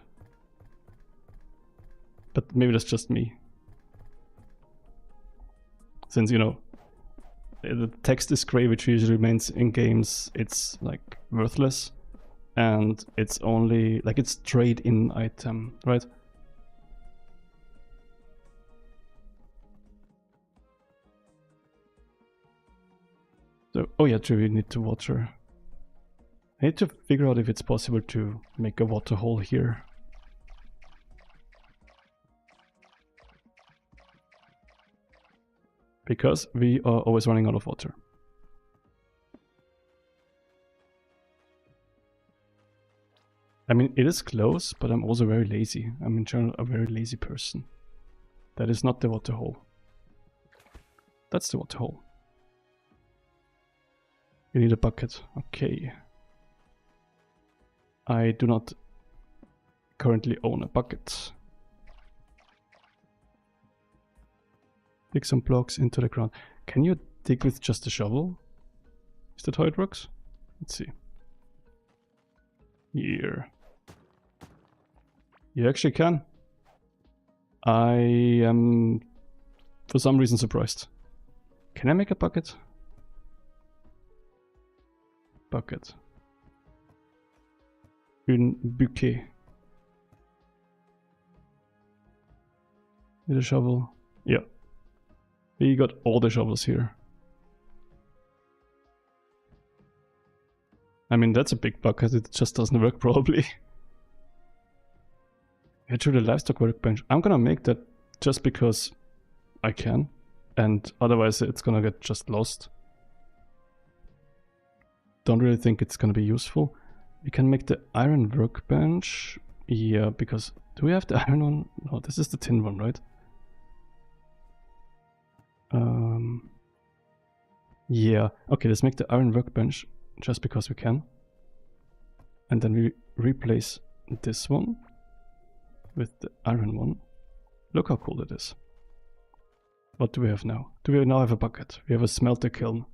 But maybe that's just me. Since, you know, the text is gray, which usually means in games it's like worthless. And it's only, like, it's trade-in item, right? So, oh yeah, true, we need to water. I need to figure out if it's possible to make a water hole here. Because we are always running out of water. I mean, it is close, but I'm also very lazy. I'm in general a very lazy person. That is not the water hole. That's the water hole. You need a bucket. Okay. I do not currently own a bucket. Dig some blocks into the ground. Can you dig with just a shovel? Is that how it works? Let's see. Here. You actually can. I am for some reason surprised. Can I make a bucket? Bucket. Un bouquet. With a shovel. Yeah. We got all the shovels here. I mean, that's a big bucket, it just doesn't work probably. Head to the livestock workbench. I'm gonna make that just because I can. And otherwise it's gonna get just lost. Don't really think it's gonna be useful. We can make the iron workbench. Yeah, because... do we have the iron one? No, this is the tin one, right? Yeah. Okay, let's make the iron workbench just because we can. And then we replace this one with the iron one. Look how cool that is. What do we have now? Do we now have a bucket? We have a smelter kiln.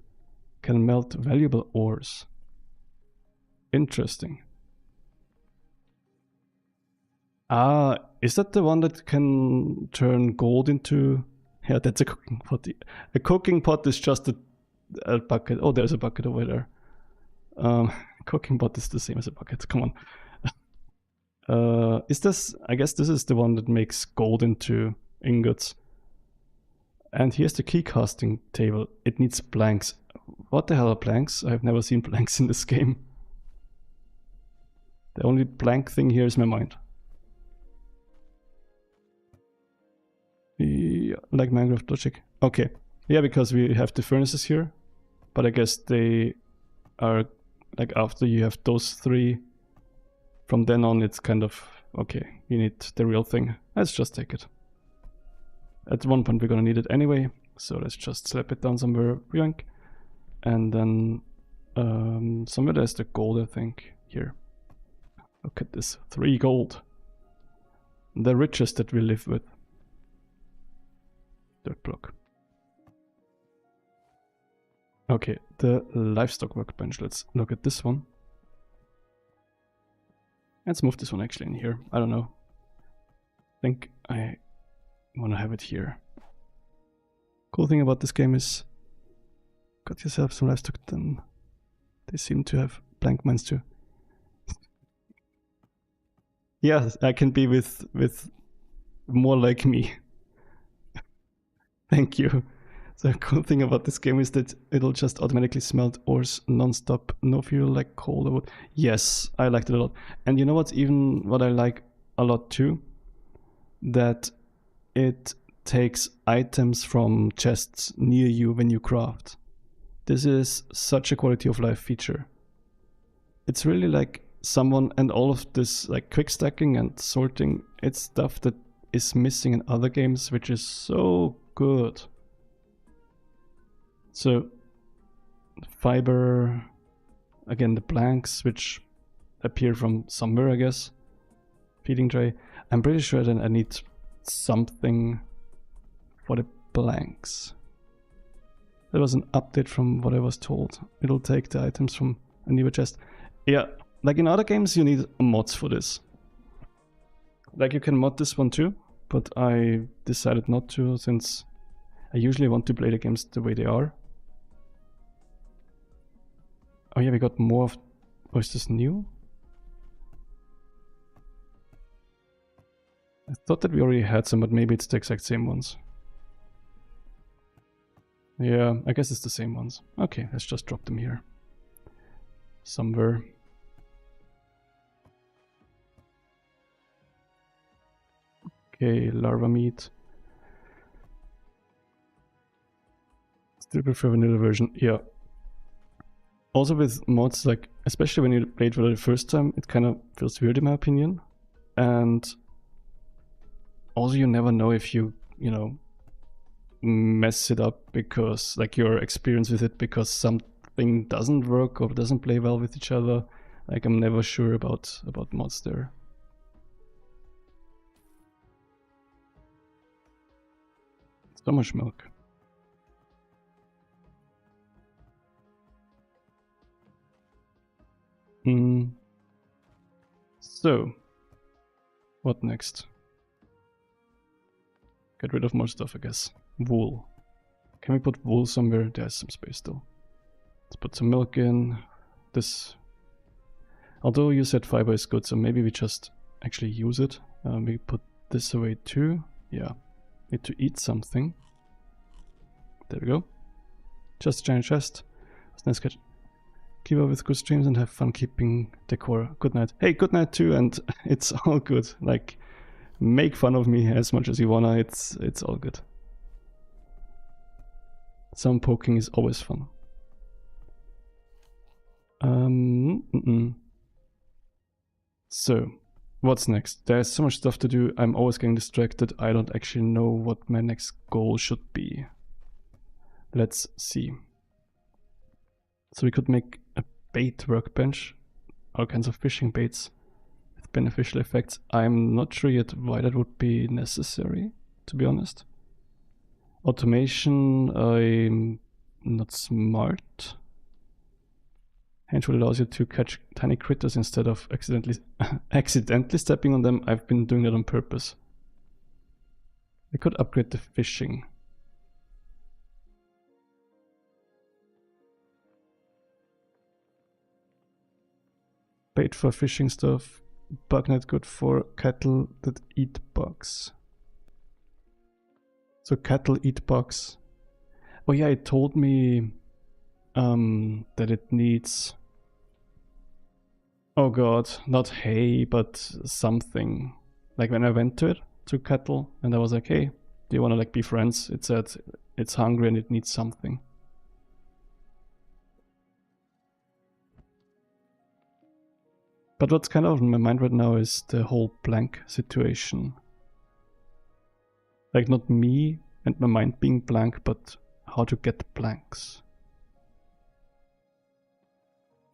Can melt valuable ores. Interesting. Ah, is that the one that can turn gold into... yeah, that's a cooking pot. A cooking pot is just a bucket. Oh, there's a bucket over there. Cooking pot is the same as a bucket. Come on. Is this... I guess this is the one that makes gold into ingots. And here's the key casting table. It needs planks. What the hell are planks? I've never seen planks in this game. The only plank thing here is my mind. Yeah, like Minecraft logic. Okay. Yeah, because we have the furnaces here. But I guess they are... like after you have those three, from then on it's kind of... okay, you need the real thing. Let's just take it. At one point we're gonna need it anyway. So let's just slap it down somewhere. Yoink. And then... somewhere there's the gold, I think. Here. Look at this. 3 gold. The richest that we live with. Dirt block. Okay, the livestock workbench. Let's look at this one. Let's move this one actually in here. I don't know. I think I want to have it here. Cool thing about this game is... got yourself some livestock, then they seem to have blank mines too. Yeah, I can be with more like me. Thank you. The cool thing about this game is that it'll just automatically smelt ores non-stop, no fuel like coal or wood. Yes, I liked it a lot. And you know what's even what I like a lot too? That it takes items from chests near you when you craft. This is such a quality of life feature. It's really like someone, and all of this like quick stacking and sorting, it's stuff that is missing in other games, which is so good. So fiber, again the blanks which appear from somewhere, I guess. Feeding tray. I'm pretty sure that I need something for the blanks. There was an update from what I was told. It'll take the items from a newer chest. Yeah, like in other games you need mods for this. Like you can mod this one too, but I decided not to, since I usually want to play the games the way they are. Oh yeah, we got more of... Oh, is this new? I thought that we already had some, but maybe it's the exact same ones. Yeah, I guess it's the same ones. Okay, let's just drop them here. Somewhere. Okay, larva meat. Still prefer vanilla version, yeah. Also with mods, like, especially when you play it for the first time, it kind of feels weird in my opinion. And also you never know if you know, mess it up because, like, your experience with it because something doesn't work or doesn't play well with each other. Like, I'm never sure about mods there. So much milk. So, what next? Get rid of more stuff, I guess. Wool. Can we put wool somewhere? There's some space though. Let's put some milk in. This. Although you said fiber is good, so maybe we just actually use it. We put this away too. Yeah. Need to eat something. There we go. Just a giant chest. Nice catch. Keep up with good streams and have fun keeping decor. Good night. Hey, good night too, and it's all good. Like, make fun of me as much as you wanna, it's all good. Some poking is always fun. So, what's next? There's so much stuff to do, I'm always getting distracted, I don't actually know what my next goal should be. Let's see. So we could make a bait workbench, all kinds of fishing baits with beneficial effects. I'm not sure yet why that would be necessary, to be honest. Automation, I'm not smart. Handful allows you to catch tiny critters instead of accidentally stepping on them. I've been doing that on purpose. We could upgrade the fishing. Bait for fishing stuff. Bug net good for cattle that eat bugs. So cattle eat bugs. Oh yeah, it told me that it needs... Oh god, not hay, but something. Like when I went to it, to cattle, and I was like, hey, do you want to like be friends? It said it's hungry and it needs something. But what's kind of in my mind right now is the whole blank situation. Like not me and my mind being blank, but how to get blanks.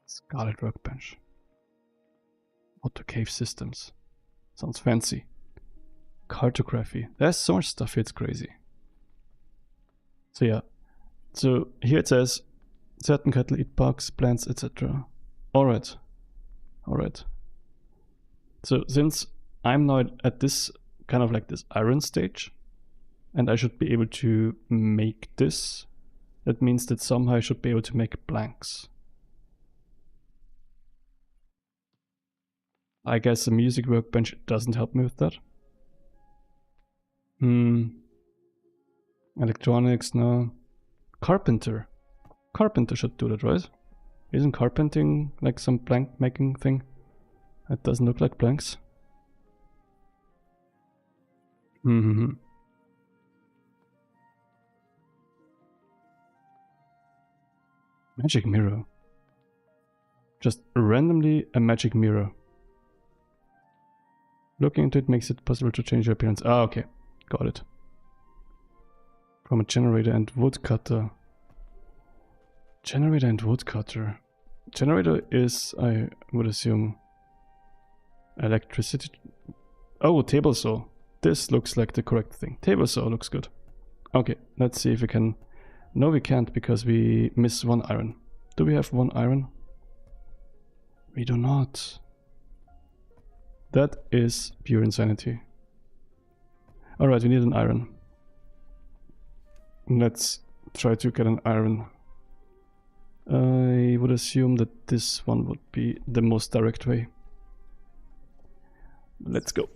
Scarlet workbench. Auto cave systems. Sounds fancy. Cartography. There's so much stuff here, it's crazy. So yeah. So here it says certain cattle eat bugs, plants, etc. Alright. Alright. So since I'm now at this kind of like this iron stage, and I should be able to make this, that means that somehow I should be able to make blanks. I guess the music workbench doesn't help me with that. Electronics, no. Carpenter. Carpenter should do that, right? Isn't carpenting like some blank making thing? It doesn't look like blanks. Magic mirror. Just randomly a magic mirror. Looking into it makes it possible to change your appearance. Ah, okay. Got it. From a generator and woodcutter. Generator and woodcutter. Generator is, I would assume, electricity. Oh, table saw. This looks like the correct thing. Table saw looks good. Okay, let's see if we can... No, we can't because we miss 1 iron. Do we have 1 iron? We do not. That is pure insanity. Alright, we need an iron. Let's try to get an iron. I would assume that this one would be the most direct way. Let's go.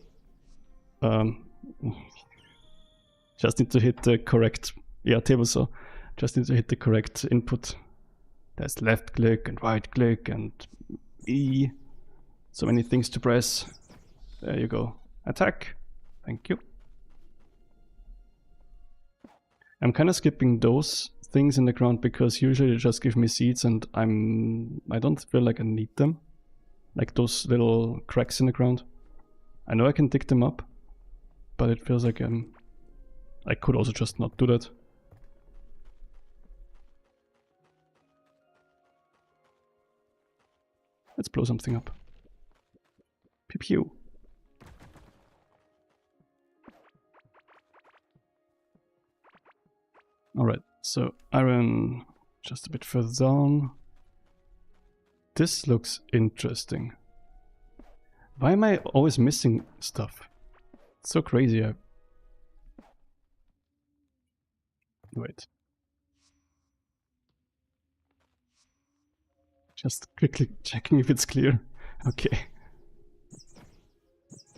Just need to hit the correct... Yeah, table saw. Just need to hit the correct input. There's left click and right click and E. So many things to press. There you go. Attack. Thank you. I'm kind of skipping those things in the ground because usually they just give me seeds and I don't feel like I need them. Like those little cracks in the ground. I know I can dig them up, but it feels like I could also just not do that. Let's blow something up. Pew pew. Alright, so iron just a bit further down. This looks interesting. Why am I always missing stuff? It's so crazy. Wait. Just quickly checking if it's clear. Okay.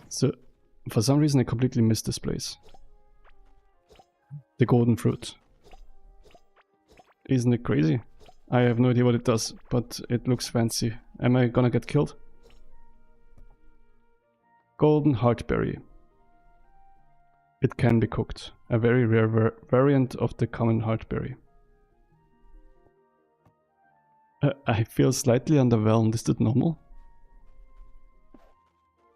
So, for some reason I completely missed this place. The golden fruit. Isn't it crazy? I have no idea what it does, but it looks fancy. Am I gonna get killed? Golden heartberry. It can be cooked. A very rare variant of the common heartberry. I feel slightly underwhelmed. Is that normal?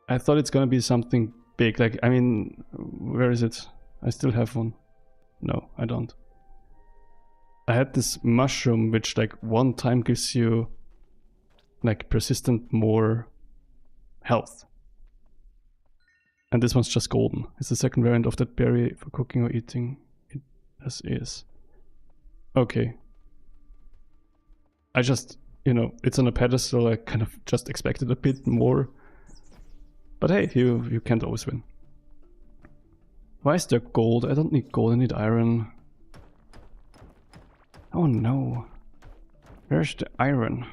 I thought it's gonna be something big. Like, I mean, where is it? I still have one. No, I don't. I had this mushroom which like one time gives you like persistent more health. And this one's just golden. It's the second variant of that berry for cooking or eating. It as is. Okay. I just, you know, it's on a pedestal. I kind of just expected a bit more. But hey, you can't always win. Why is there gold? I don't need gold, I need iron. Oh no. Where's the iron?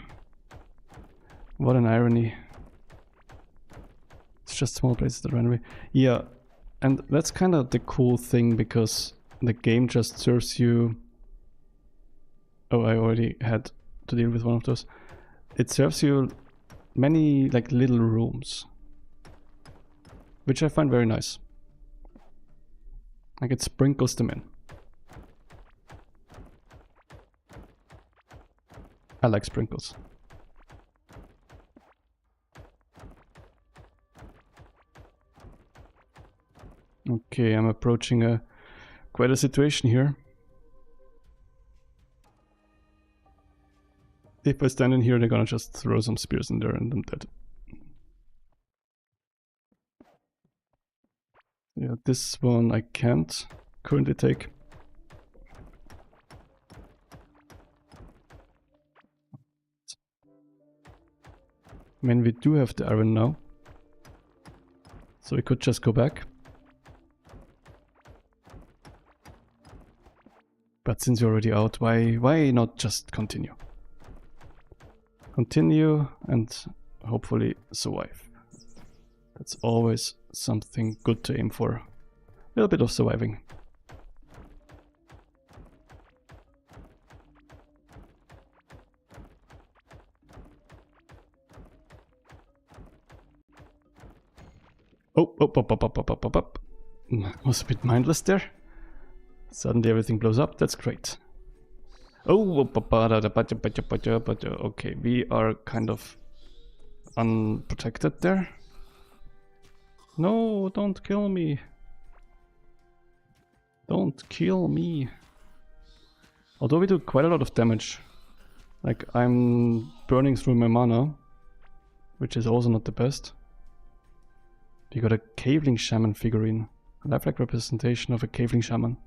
What an irony. It's just small places that run away. Yeah, and that's kind of the cool thing because the game just serves you... Oh, I already had to deal with one of those. It serves you many like little rooms. Which I find very nice. Like it sprinkles them in. I like sprinkles. Okay, I'm approaching quite a situation here. If I stand in here, they're gonna just throw some spears in there and I'm dead. Yeah, this one I can't currently take. I mean, we do have the iron now. So we could just go back. But since you're already out, why not just continue? Continue and hopefully survive. That's always something good to aim for. A little bit of surviving. Oh, up. Was a bit mindless there. Suddenly everything blows up, that's great. Oh, okay, we are kind of unprotected there. No, don't kill me. Don't kill me. Although we do quite a lot of damage. Like, I'm burning through my mana, which is also not the best. We got a Caveling Shaman figurine. A lifelike representation of a Caveling Shaman.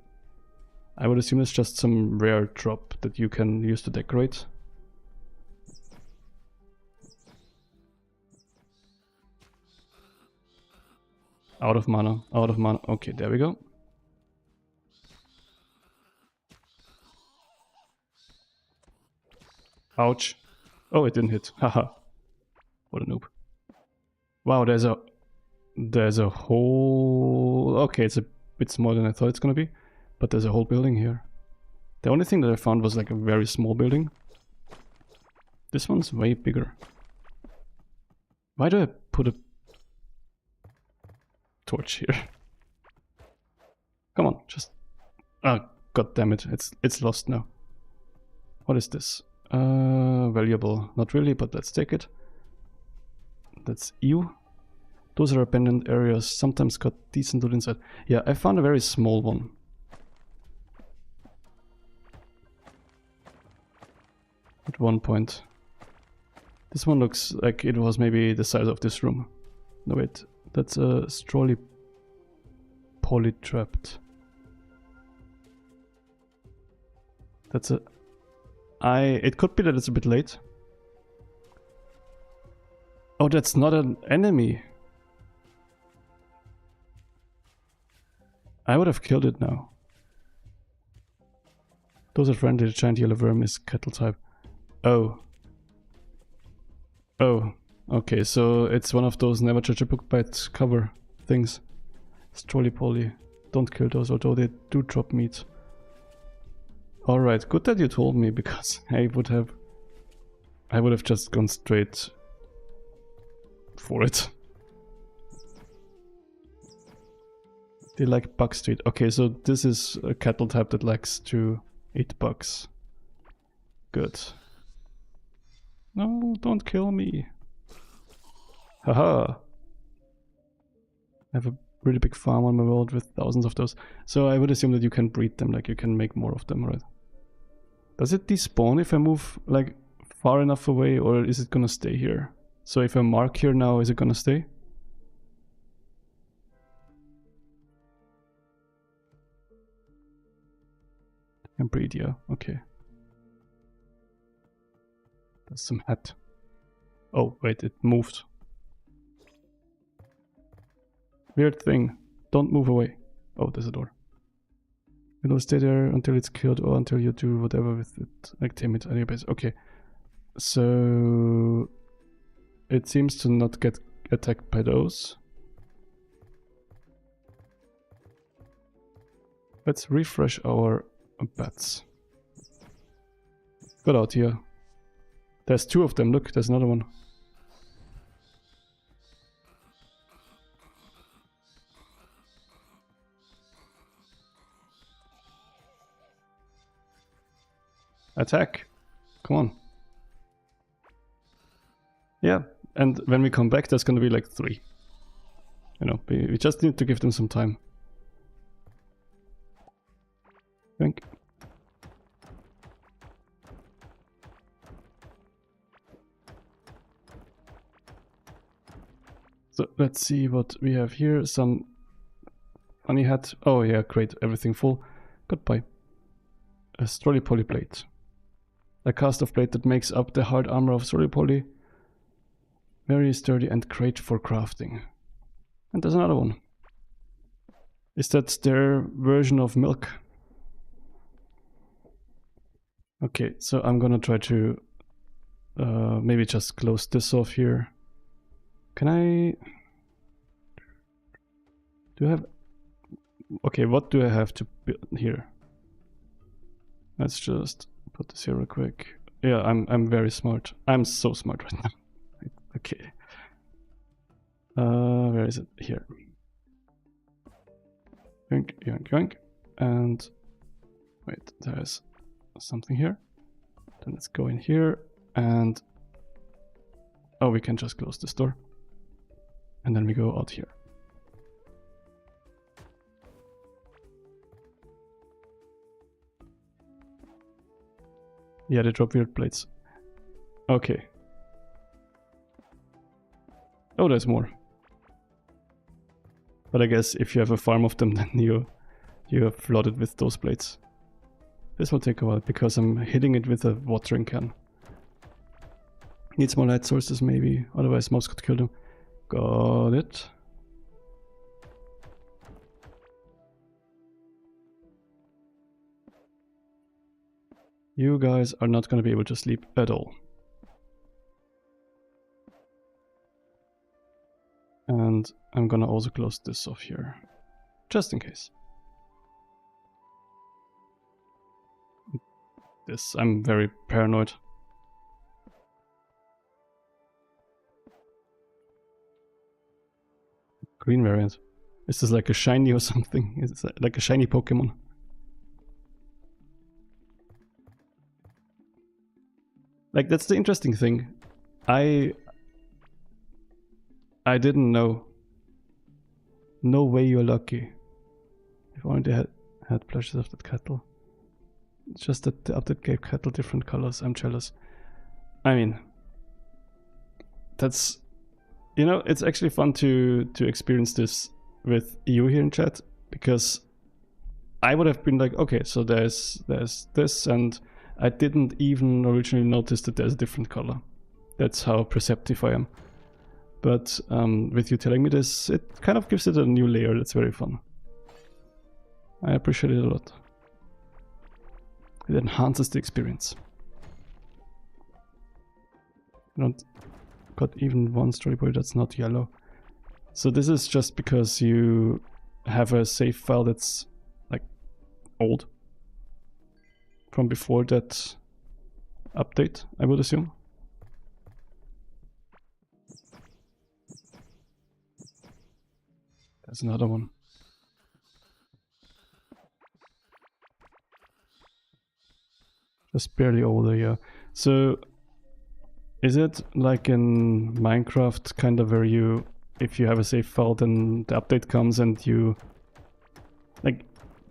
I would assume it's just some rare drop that you can use to decorate. Out of mana, out of mana. Okay, there we go. Ouch. Oh, it didn't hit. Haha. What a noob. Wow, there's a whole... Okay, it's a bit smaller than I thought it's gonna be. But there's a whole building here. The only thing that I found was like a very small building. This one's way bigger. Why do I put a torch here? Come on, just... Ah, god damn it, it's lost now. What is this? Valuable. Not really, but let's take it. That's you. Those are abandoned areas, sometimes got decent loot inside. Yeah, I found a very small one. At one point. This one looks like it was maybe the size of this room. No wait, that's a Strolley polytrapped. That's a... It could be that it's a bit late. Oh, that's not an enemy. I would have killed it now. Those are friendly. The giant yellow worm is kettle type. Oh. Oh. Okay, so it's one of those never judge a book by its cover things. Strolley poly. Don't kill those, although they do drop meat. Alright, good that you told me, because I would have just gone straight for it. They like bug street. Okay, so this is a cattle type that likes to eat bugs. Good. No, don't kill me. Haha. I have a really big farm on my world with thousands of those. So I would assume that you can breed them, like you can make more of them, right? Does it despawn if I move like far enough away, or is it gonna stay here? So if I mark here now, is it gonna stay? And breed, yeah, okay. That's some hat. Oh, wait, it moved. Weird thing. Don't move away. Oh, there's a door. It will stay there until it's killed or until you do whatever with it, like tame it at your base. Okay. So it seems to not get attacked by those. Let's refresh our bats. Got out here. There's two of them. Look, there's another one. Attack. Come on. Yeah, and when we come back, there's gonna be like 3. You know, we just need to give them some time. Think. So let's see what we have here. Some funny hat. Oh yeah, great. Everything full. Goodbye. A Strolley poly plate. A cast of plate that makes up the hard armor of Strolley poly. Very sturdy and great for crafting. And there's another one. Is that their version of milk? Okay, so I'm gonna try to maybe just close this off here. Can I... Do I have... Okay, what do I have to build here? Let's just put this here real quick. Yeah, I'm very smart. I'm so smart right now. Okay. Where is it? Here. Yoink, yoink, yoink. And... Wait, there's something here. Then let's go in here and... Oh, we can just close this door. And then we go out here. Yeah, they drop weird plates. Okay. Oh, there's more. But I guess if you have a farm of them, then you are flooded with those plates. This will take a while because I'm hitting it with a watering can. Needs more light sources maybe, otherwise mobs could kill them. Got it. You guys are not going to be able to sleep at all. And I'm gonna also close this off here, just in case. I'm very paranoid. Green variant. Is this like a shiny or something? Is this like a shiny Pokemon? Like, that's the interesting thing. I didn't know. No way you're lucky. If only they had plushes of that cattle. It's just that the update gave cattle different colors. I'm jealous. I mean, that's... You know, it's actually fun to experience this with you here in chat, because I would have been like, okay, so there's this, and I didn't even originally notice that there's a different color. That's how perceptive I am. But with you telling me this, it kind of gives it a new layer that's very fun. I appreciate it a lot. It enhances the experience. Not got even one storyboard that's not yellow. So this is just because you have a save file that's like old. From before that update, I would assume. There's another one. Just barely older, yeah. So, is it like in Minecraft, kind of where you, if you have a save file, then the update comes and you... Like,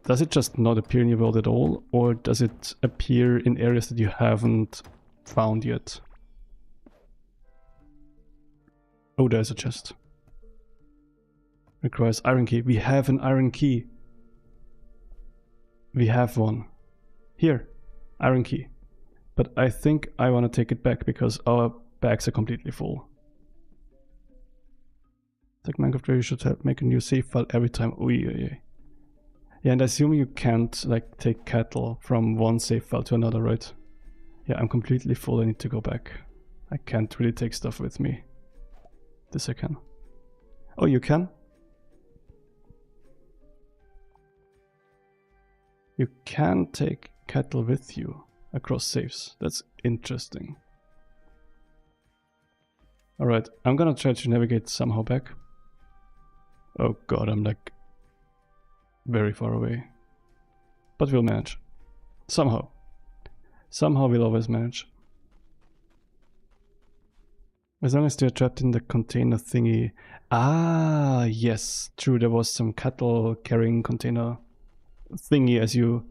does it just not appear in your world at all? Or does it appear in areas that you haven't found yet? Oh, there's a chest. Requires iron key. We have an iron key. We have one. Here. Iron key. But I think I want to take it back because our bags are completely full. It's like Minecraft where you should have, make a new save file every time. Yeah, and I assume you can't like take cattle from one save file to another, right? Yeah, I'm completely full. I need to go back. I can't really take stuff with me. This I can. Oh, you can? You can take cattle with you across saves. That's interesting. Alright, I'm gonna try to navigate somehow back. Oh god, I'm like very far away. But we'll manage. Somehow. Somehow we'll always manage. As long as they're trapped in the container thingy. Ah, yes, true, there was some cattle carrying container thingy, as you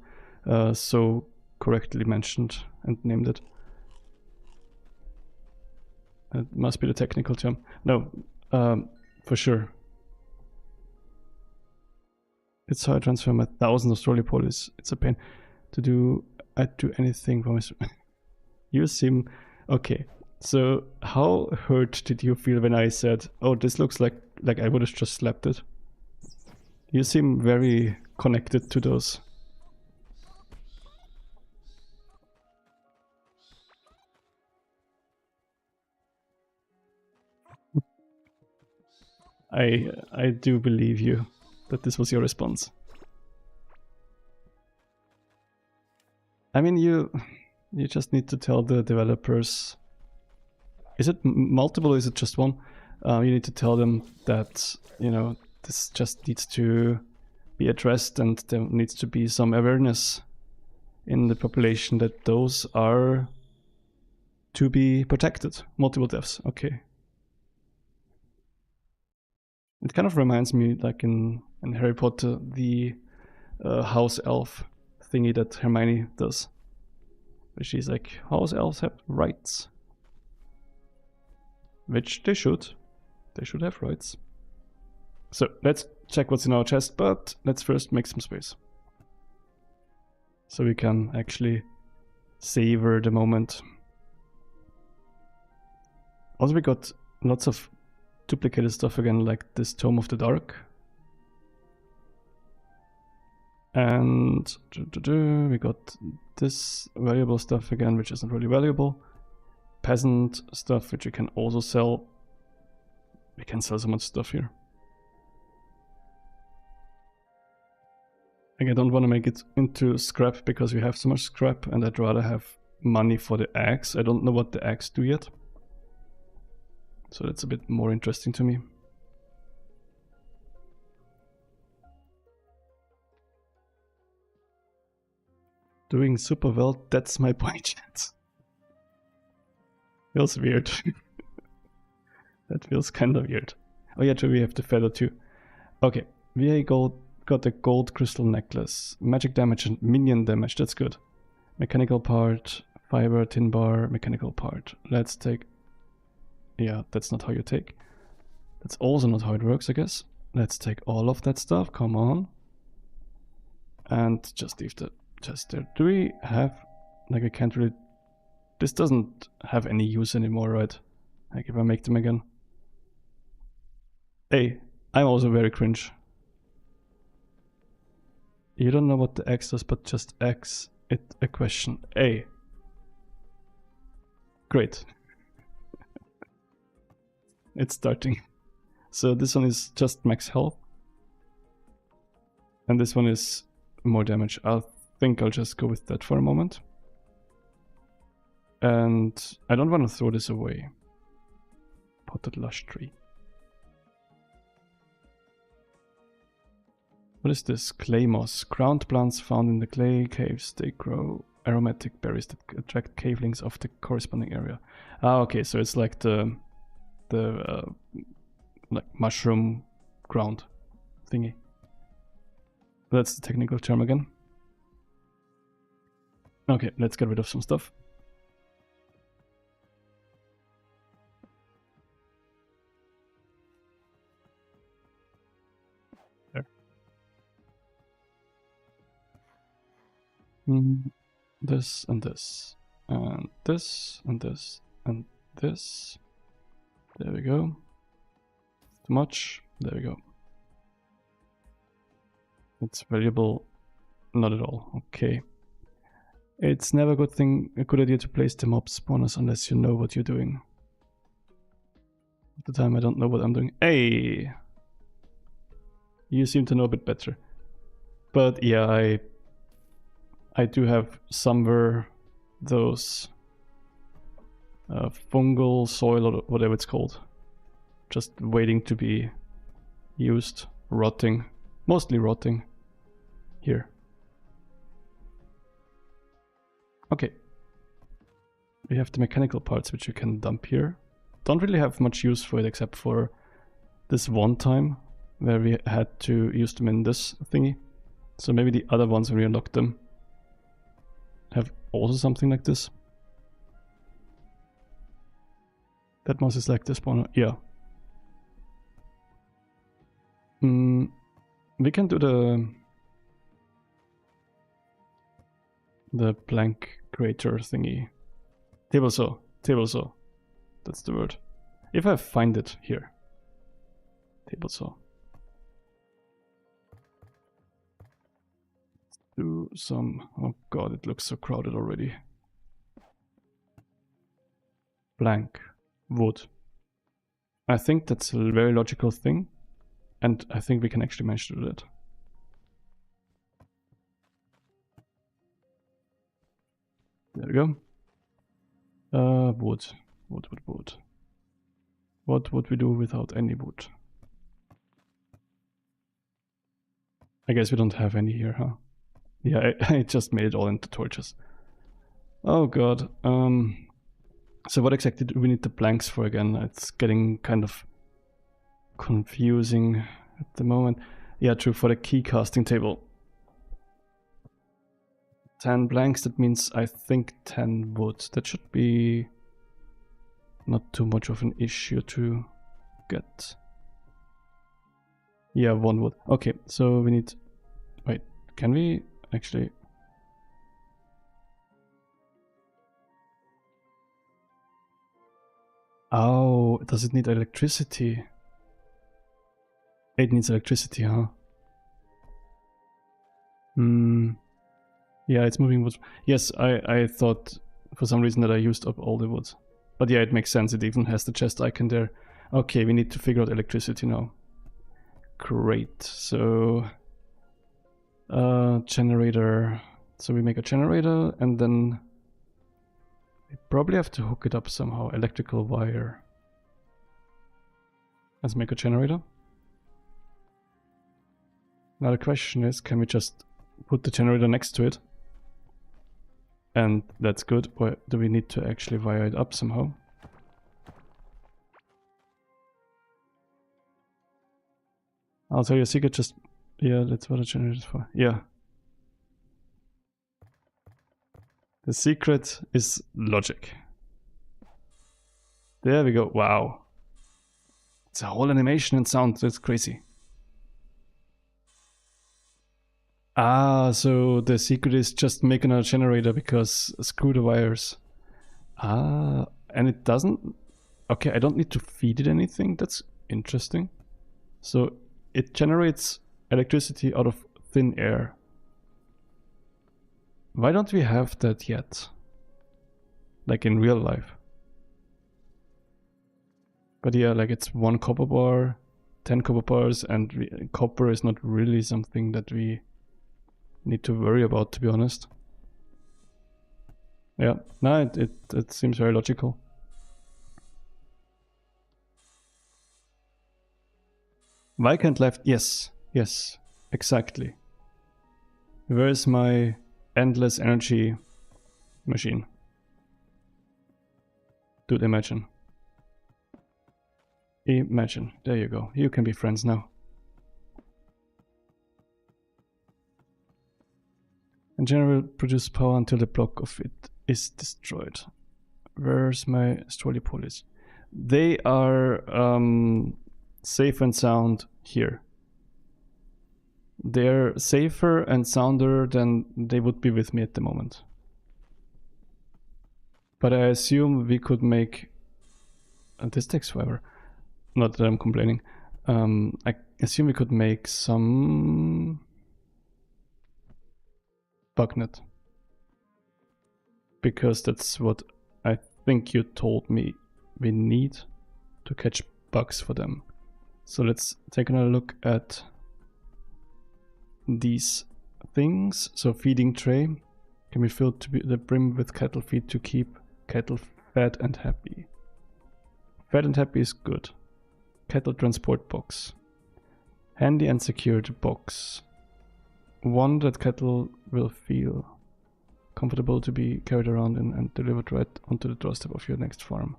so correctly mentioned and named it. It must be the technical term. No, for sure. It's how I transfer my thousands of story polis. It's a pain to do. I'd do anything for my... You seem... Okay, so how hurt did you feel when I said, oh, this looks like I would have just slapped it? You seem very connected to those. I do believe you that this was your response. I mean, you just need to tell the developers. Is it multiple or is it just one? You need to tell them that, you know, this just needs to be addressed and there needs to be some awareness in the population that those are to be protected. Multiple deaths, okay. It kind of reminds me, like in Harry Potter, the house elf thingy that Hermione does. Where she's like, house elves have rights. Which they should. They should have rights. So let's check what's in our chest, but let's first make some space. So we can actually savor the moment. Also, we got lots of duplicated stuff again, like this Tome of the Dark. And we got this valuable stuff again, which isn't really valuable. Peasant stuff, which you can also sell. We can sell so much stuff here. I don't want to make it into scrap because we have so much scrap, and I'd rather have money for the axe. I don't know what the axe do yet. So that's a bit more interesting to me. Doing super well, that's my point, chat. Feels weird. That feels kind of weird. Oh yeah, true, we have the feather too. Okay, we got a gold crystal necklace. Magic damage and minion damage, that's good. Mechanical part, fiber, tin bar, mechanical part. Let's take... Yeah, that's not how you take. That's also not how it works, I guess. Let's take all of that stuff, come on. And just leave the chest there. Do we have... Like, I can't really... This doesn't have any use anymore, right? Like, if I make them again. Hey, I'm also very cringe. You don't know what the X does, but just X it a question. A. Great. It's starting. So this one is just max health. And this one is more damage. I think I'll just go with that for a moment. And I don't want to throw this away. Potted lush tree. What is this? Clay moss. Ground plants found in the clay caves. They grow aromatic berries that attract cavelings of the corresponding area. Ah, okay, so it's like the like mushroom ground thingy. That's the technical term again. Okay, let's get rid of some stuff. There. This and this. And this and this and this. There we go. Too much. There we go. It's valuable. Not at all. Okay. It's never a good idea to place the mob spawners unless you know what you're doing. At the time I don't know what I'm doing. Hey! You seem to know a bit better. But yeah, I do have somewhere those fungal soil or whatever it's called. Just waiting to be used. Rotting. Mostly rotting. Here. Okay. We have the mechanical parts which you can dump here. Don't really have much use for it except for this one time where we had to use them in this thingy. So maybe the other ones when we unlock them have also something like this. That mouse is like the spawner. Yeah. We can do the plank creator thingy. Table saw. Table saw. That's the word. If I find it here. Table saw. Do some... Oh god, it looks so crowded already. Blank. Wood. I think that's a very logical thing. And I think we can actually manage to do that. There we go. Wood. Wood. What would we do without any wood? I guess we don't have any here, huh? Yeah, I just made it all into torches. Oh god. So what exactly do we need the planks for again? It's getting kind of confusing at the moment. Yeah, true, for the key casting table. 10 blanks, that means I think 10 wood. That should be not too much of an issue to get. Yeah, 1 wood. Okay, so we need... Wait, can we actually... Oh, does it need electricity? It needs electricity, huh? Hmm. Yeah, it's moving wood. Yes, I thought for some reason that I used up all the wood. But yeah, it makes sense. It even has the chest icon there. Okay, we need to figure out electricity now. Great. So generator. So we make a generator and then we probably have to hook it up somehow. Electrical wire. Let's make a generator. Now the question is, can we just put the generator next to it? And that's good, or do we need to actually wire it up somehow? I'll tell you a secret, just... Yeah, that's what a generator is for. Yeah. The secret is logic. There we go, wow. It's a whole animation and sound, that's crazy. Ah, so the secret is just make another generator because screw the wires. Ah, and it doesn't... Okay, I don't need to feed it anything, that's interesting. So it generates electricity out of thin air. Why don't we have that yet? Like in real life. But yeah, like it's 1 copper bar, 10 copper bars, and copper is not really something that we need to worry about, to be honest. Yeah, no, it seems very logical. Why can't left? Yes, yes, exactly. Where is my endless energy machine? Dude, imagine. Imagine. There you go. You can be friends now. And general produce power until the block of it is destroyed. Where's my Strolley-Polies? They are safe and sound here. They're safer and sounder than they would be with me at the moment. But I assume we could make... this takes forever. Not that I'm complaining. I assume we could make some... bugnet. Because that's what I think you told me we need to catch bugs for them. So let's take another look at these things. So feeding tray can be filled to the brim with cattle feed to keep cattle fed and happy. Fed and happy is good. Cattle transport box. Handy and secured box. One that cattle will feel comfortable to be carried around and delivered right onto the doorstep of your next farm.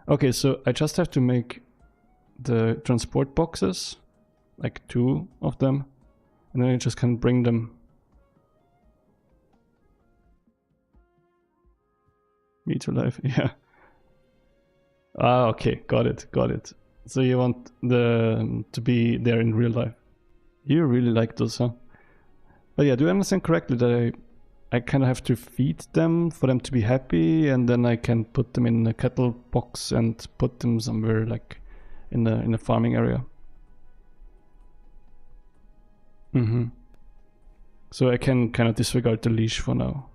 Okay, so I just have to make the transport boxes, like 2 of them, and then I just can bring them. Me to life, yeah. Ah, okay, got it, got it. So you want the to be there in real life. You really like those, huh? But yeah, do I understand correctly that I kind of have to feed them for them to be happy, and then I can put them in a cattle box and put them somewhere like in the farming area? Mm-hmm. So I can kind of disregard the leash for now.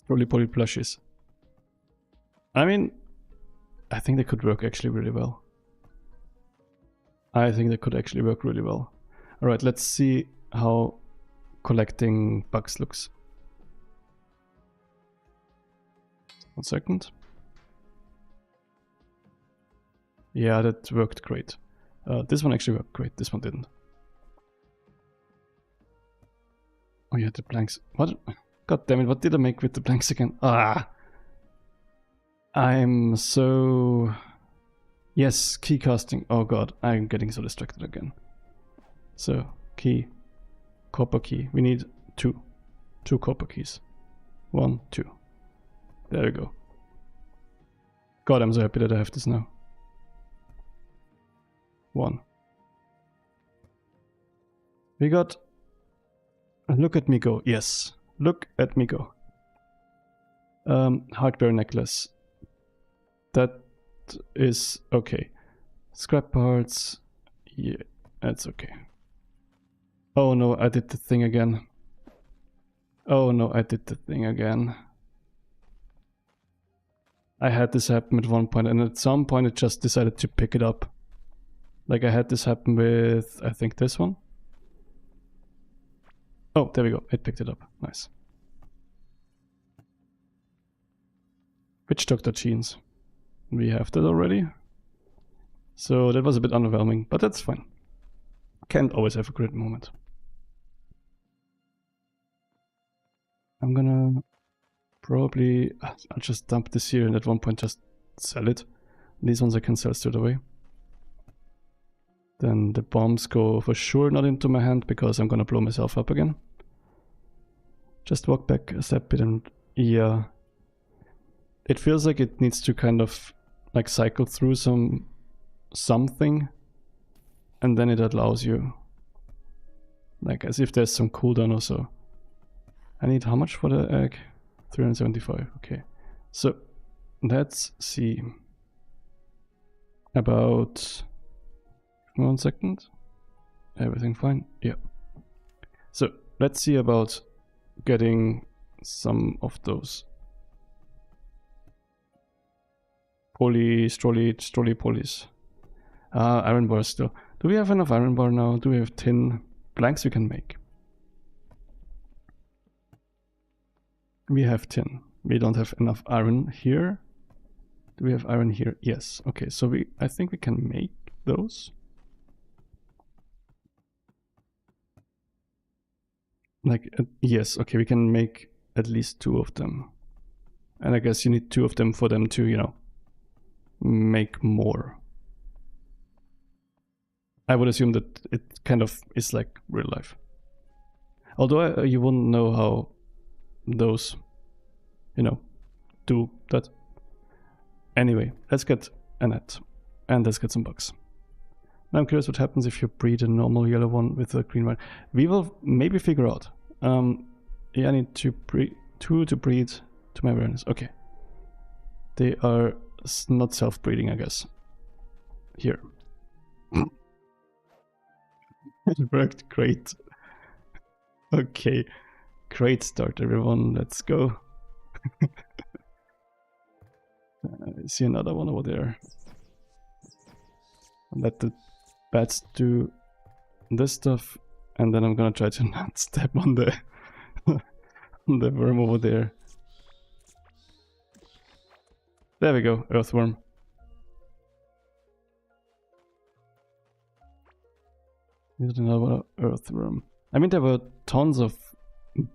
Roly-poly plushies. I mean, I think they could work actually really well. I think they could actually work really well. Alright, let's see how collecting bugs looks. 1 second. Yeah, that worked great. This one actually worked great, this one didn't. Oh yeah, the blanks. What? God damn it, what did I make with the blanks again? Ah! I'm so... Yes, key casting. Oh god, I'm getting so distracted again. So, key. Copper key. We need two. Two copper keys. 1, 2. There we go. God, I'm so happy that I have this now. 1. We got... Look at me go. Yes. Look at me go. Hardware necklace. That is okay. Scrap parts. Yeah, that's okay. Oh no, I did the thing again. Oh no, I did the thing again. I had this happen at one point, and at some point it just decided to pick it up. Like I had this happen with, I think this one. Oh, there we go. It picked it up. Nice. Witch Doctor Jeans. We have that already. So that was a bit underwhelming, but that's fine. Can't always have a great moment. I'm gonna probably... I'll just dump this here and at one point just sell it. These ones I can sell straight away. Then the bombs go for sure not into my hand because I'm gonna blow myself up again. Just walk back a step bit and yeah. It feels like it needs to kind of like cycle through something and then it allows you. Like as if there's some cooldown or so. I need how much for the egg? 375, okay. So let's see. About 1 second. Everything fine? Yeah. So let's see about getting some of those strolly polys. Iron bar still. Do we have enough iron bar now? Do we have tin? Blanks we can make. We have tin. We don't have enough iron here. Do we have iron here? Yes. Okay, so I think we can make those. Like, yes, okay, we can make at least 2 of them. And I guess you need 2 of them for them to, you know, make more. I would assume that it kind of is like real life. Although you wouldn't know how those, you know, do that. Anyway, let's get a net. And let's get some bugs. Now I'm curious what happens if you breed a normal yellow one with a green one. We will maybe figure out. Yeah, I need to breed 2 to breed to my awareness. Okay. They are not self-breeding, I guess. Here. It worked great. Okay. Great start, everyone. Let's go. I see another one over there. Let the bats do this stuff, and then I'm gonna try to not step on the on the worm over there. There we go, earthworm. Here's another earthworm. I mean, there were tons of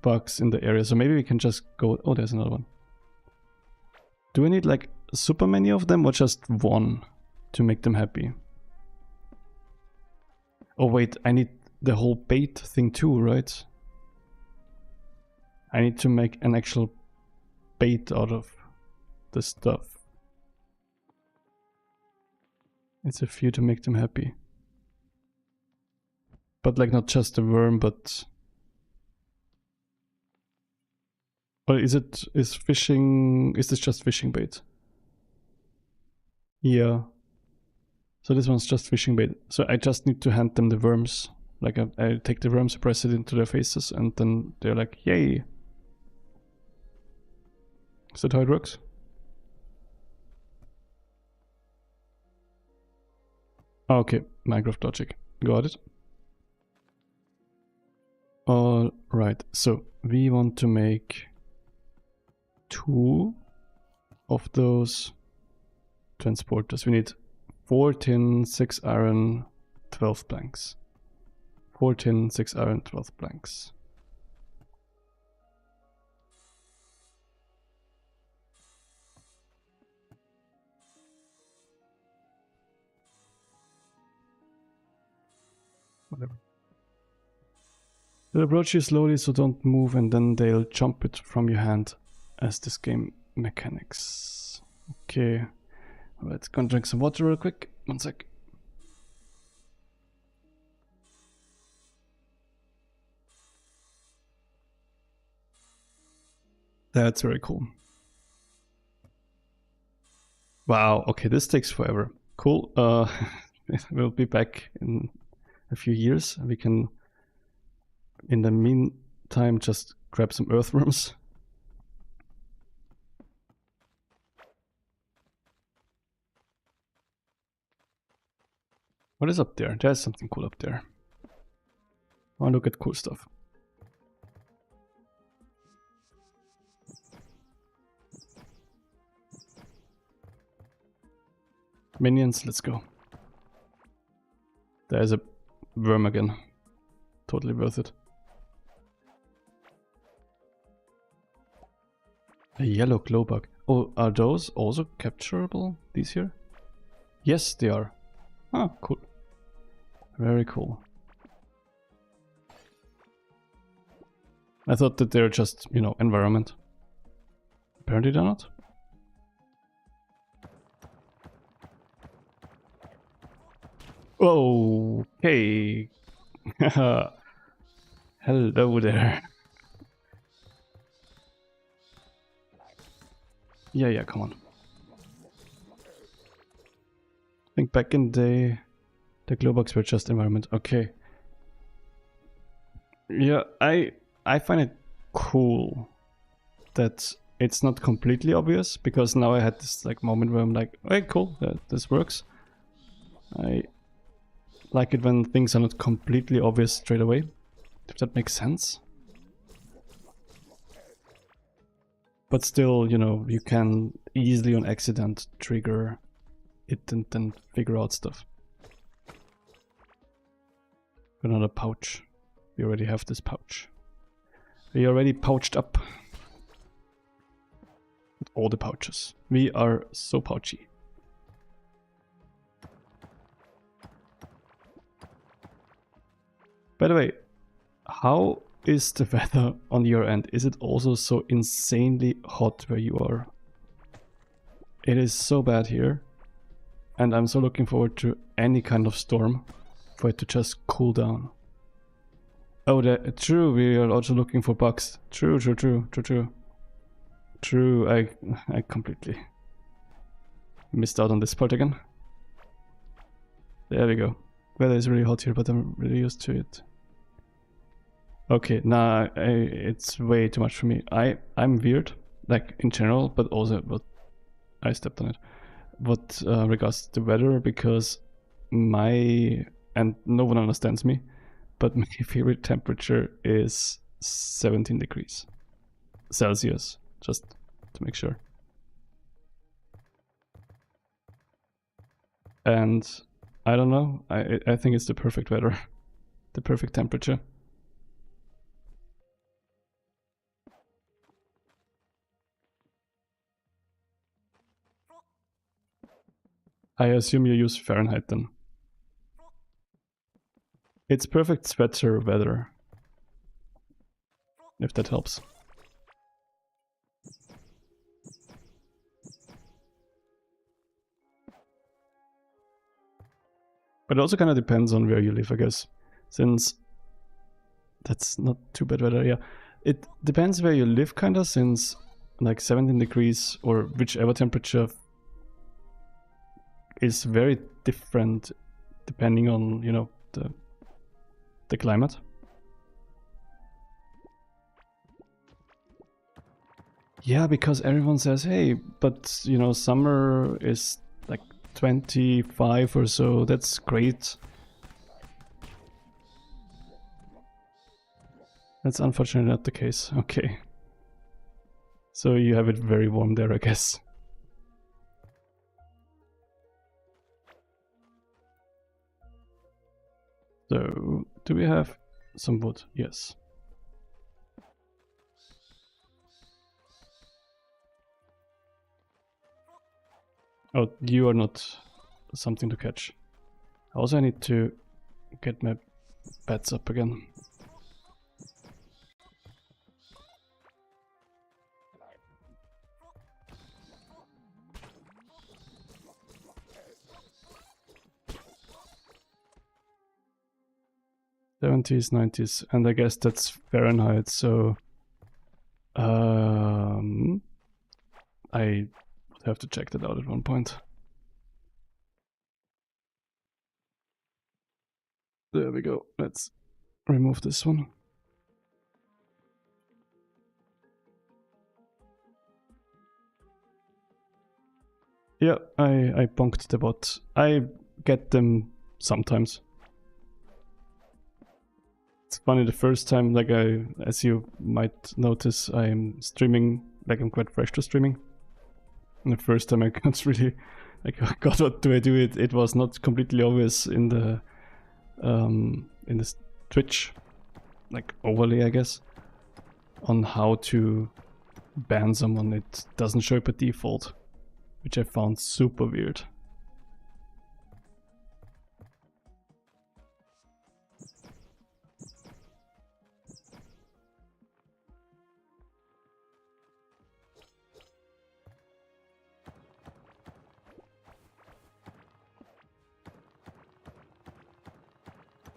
bugs in the area, so maybe we can just go... Oh, there's another one. Do we need like super many of them or just one to make them happy? Oh wait, I need the whole bait thing too, right? I need to make an actual bait out of the stuff. It's a few to make them happy. But like not just a worm, but... Or is this just fishing bait? Yeah. So this one's just fishing bait. So I just need to hand them the worms. Like I take the worms, press it into their faces, and then they're like, yay. Is that how it works? Okay, Minecraft logic. Got it. Alright, so we want to make 2 of those transporters. We need 4 tin, 6 iron, 12 planks. 4 tin, 6 iron, 12 planks. Whatever. They'll approach you slowly, so don't move, and then they'll jump it from your hand as this game mechanics. Okay. Let's go and drink some water real quick. One sec. That's very cool. Wow, okay, this takes forever. Cool. We'll be back in a few years. We can, in the meantime, just grab some earthworms. What is up there? There's something cool up there. I want to look at cool stuff. Minions, let's go. There's a worm again. Totally worth it. A yellow glowbug. Oh, are those also capturable, these here? Yes, they are. Ah, cool. Very cool. I thought that they're just, you know, environment. Apparently they're not. Okay. Hello there. Yeah, come on. I think back in the glowbugs were just environment. Okay. Yeah, I find it cool that it's not completely obvious, because now I had this like moment where I'm like, hey, cool, this works. I like it when things are not completely obvious straight away, if that makes sense. But still, you know, you can easily on accident trigger it and then figure out stuff. Another pouch. We already have this pouch. We already pouched up. All the pouches. We are so pouchy. By the way, how is the weather on your end? Is it also so insanely hot where you are? It is so bad here. And I'm so looking forward to any kind of storm for it to just cool down. Oh, true, we are also looking for bugs. True. True, I completely missed out on this part again. There we go. Weather is really hot here, but I'm really used to it. Okay, nah, it's way too much for me. I'm weird, like in general, but also, but I stepped on it. What regards to the weather, because and no one understands me, but my favorite temperature is 17 degrees Celsius, just to make sure. And I don't know, I think it's the perfect weather, the perfect temperature. I assume you use Fahrenheit then. It's perfect sweater weather, if that helps. But it also kind of depends on where you live, I guess. Since that's not too bad weather, yeah. It depends where you live, kind of, since like 17 degrees or whichever temperature is very different depending on, you know, the climate. Yeah, because everyone says, hey, but you know, summer is like 25 or so, that's great. That's unfortunately not the case. Okay. So you have it very warm there, I guess. So, do we have some wood? Yes. Oh, you are not something to catch. Also, I need to get my bats up again. '70s, '90s, and I guess that's Fahrenheit, so I would have to check that out at one point. There we go. Let's remove this one. Yeah, I bonked the bot. I get them sometimes. It's funny, the first time, like as you might notice, I'm streaming, like I'm quite fresh to streaming. And the first time I got really, like, oh God, what do I do? It was not completely obvious in the Twitch, like overlay, I guess, on how to ban someone. It doesn't show up by default, which I found super weird.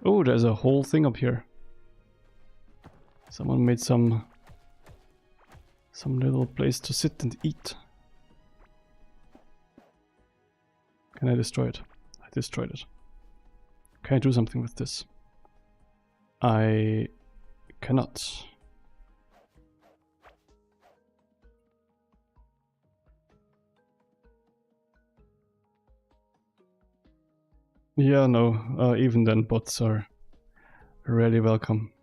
Oh, there's a whole thing up here. Someone made some little place to sit and eat. Can I destroy it? I destroyed it. Can I do something with this? I cannot. Yeah, no, even then bots are really welcome.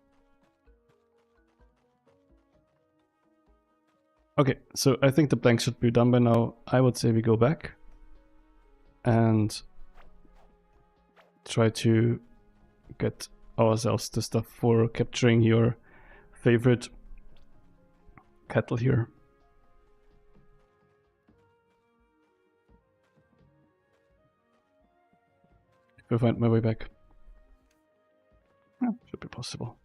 Okay, so I think the plank should be done by now. I would say we go back and try to get ourselves the stuff for capturing your favorite cattle here. If I find my way back. Should be possible.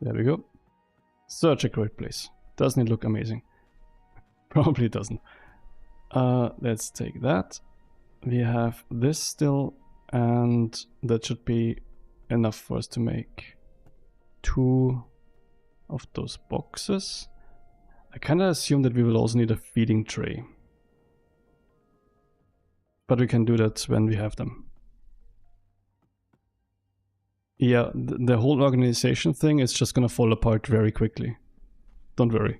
There we go. Such a great place. Doesn't it look amazing? Probably doesn't. Let's take that. We have this still, and that should be enough for us to make 2 of those boxes. I kind of assume that we will also need a feeding tray. But we can do that when we have them. Yeah, the whole organization thing is just gonna fall apart very quickly. Don't worry.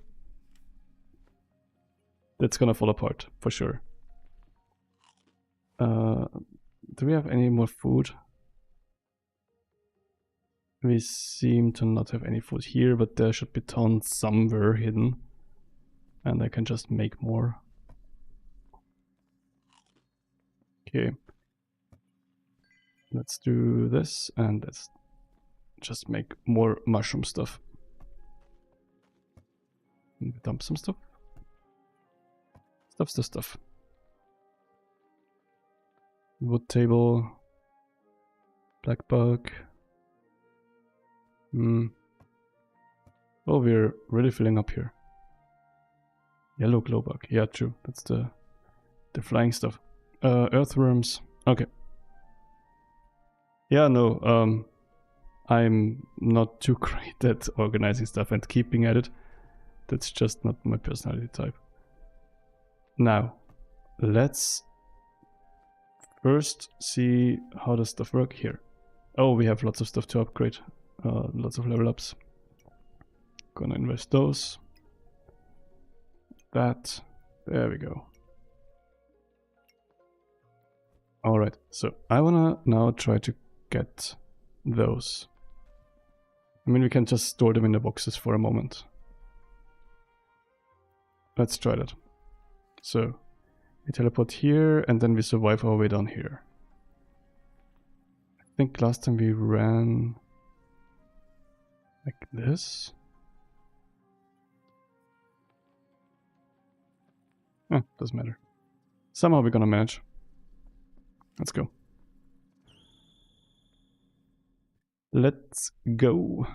It's gonna fall apart, for sure. Do we have any more food? We seem to not have any food here, but there should be tons somewhere hidden. And I can just make more. Okay. Let's do this, and let's just make more mushroom stuff. Dump some stuff. Stuff's the stuff. Wood table. Black bug. Oh, we're really filling up here. Yellow glow bug. Yeah, true. That's the flying stuff. Earthworms. Okay. Yeah, no, I'm not too great at organizing stuff and keeping at it. That's just not my personality type. Now, let's first see how does stuff work here. Oh, we have lots of stuff to upgrade. Lots of level ups. Gonna invest those. That. There we go. Alright, so I wanna now try to get those. I mean, we can just store them in the boxes for a moment. Let's try that. So we teleport here and then we survive our way down here. I think last time we ran like this. Doesn't matter. Somehow we're gonna manage. Let's go. Let's go.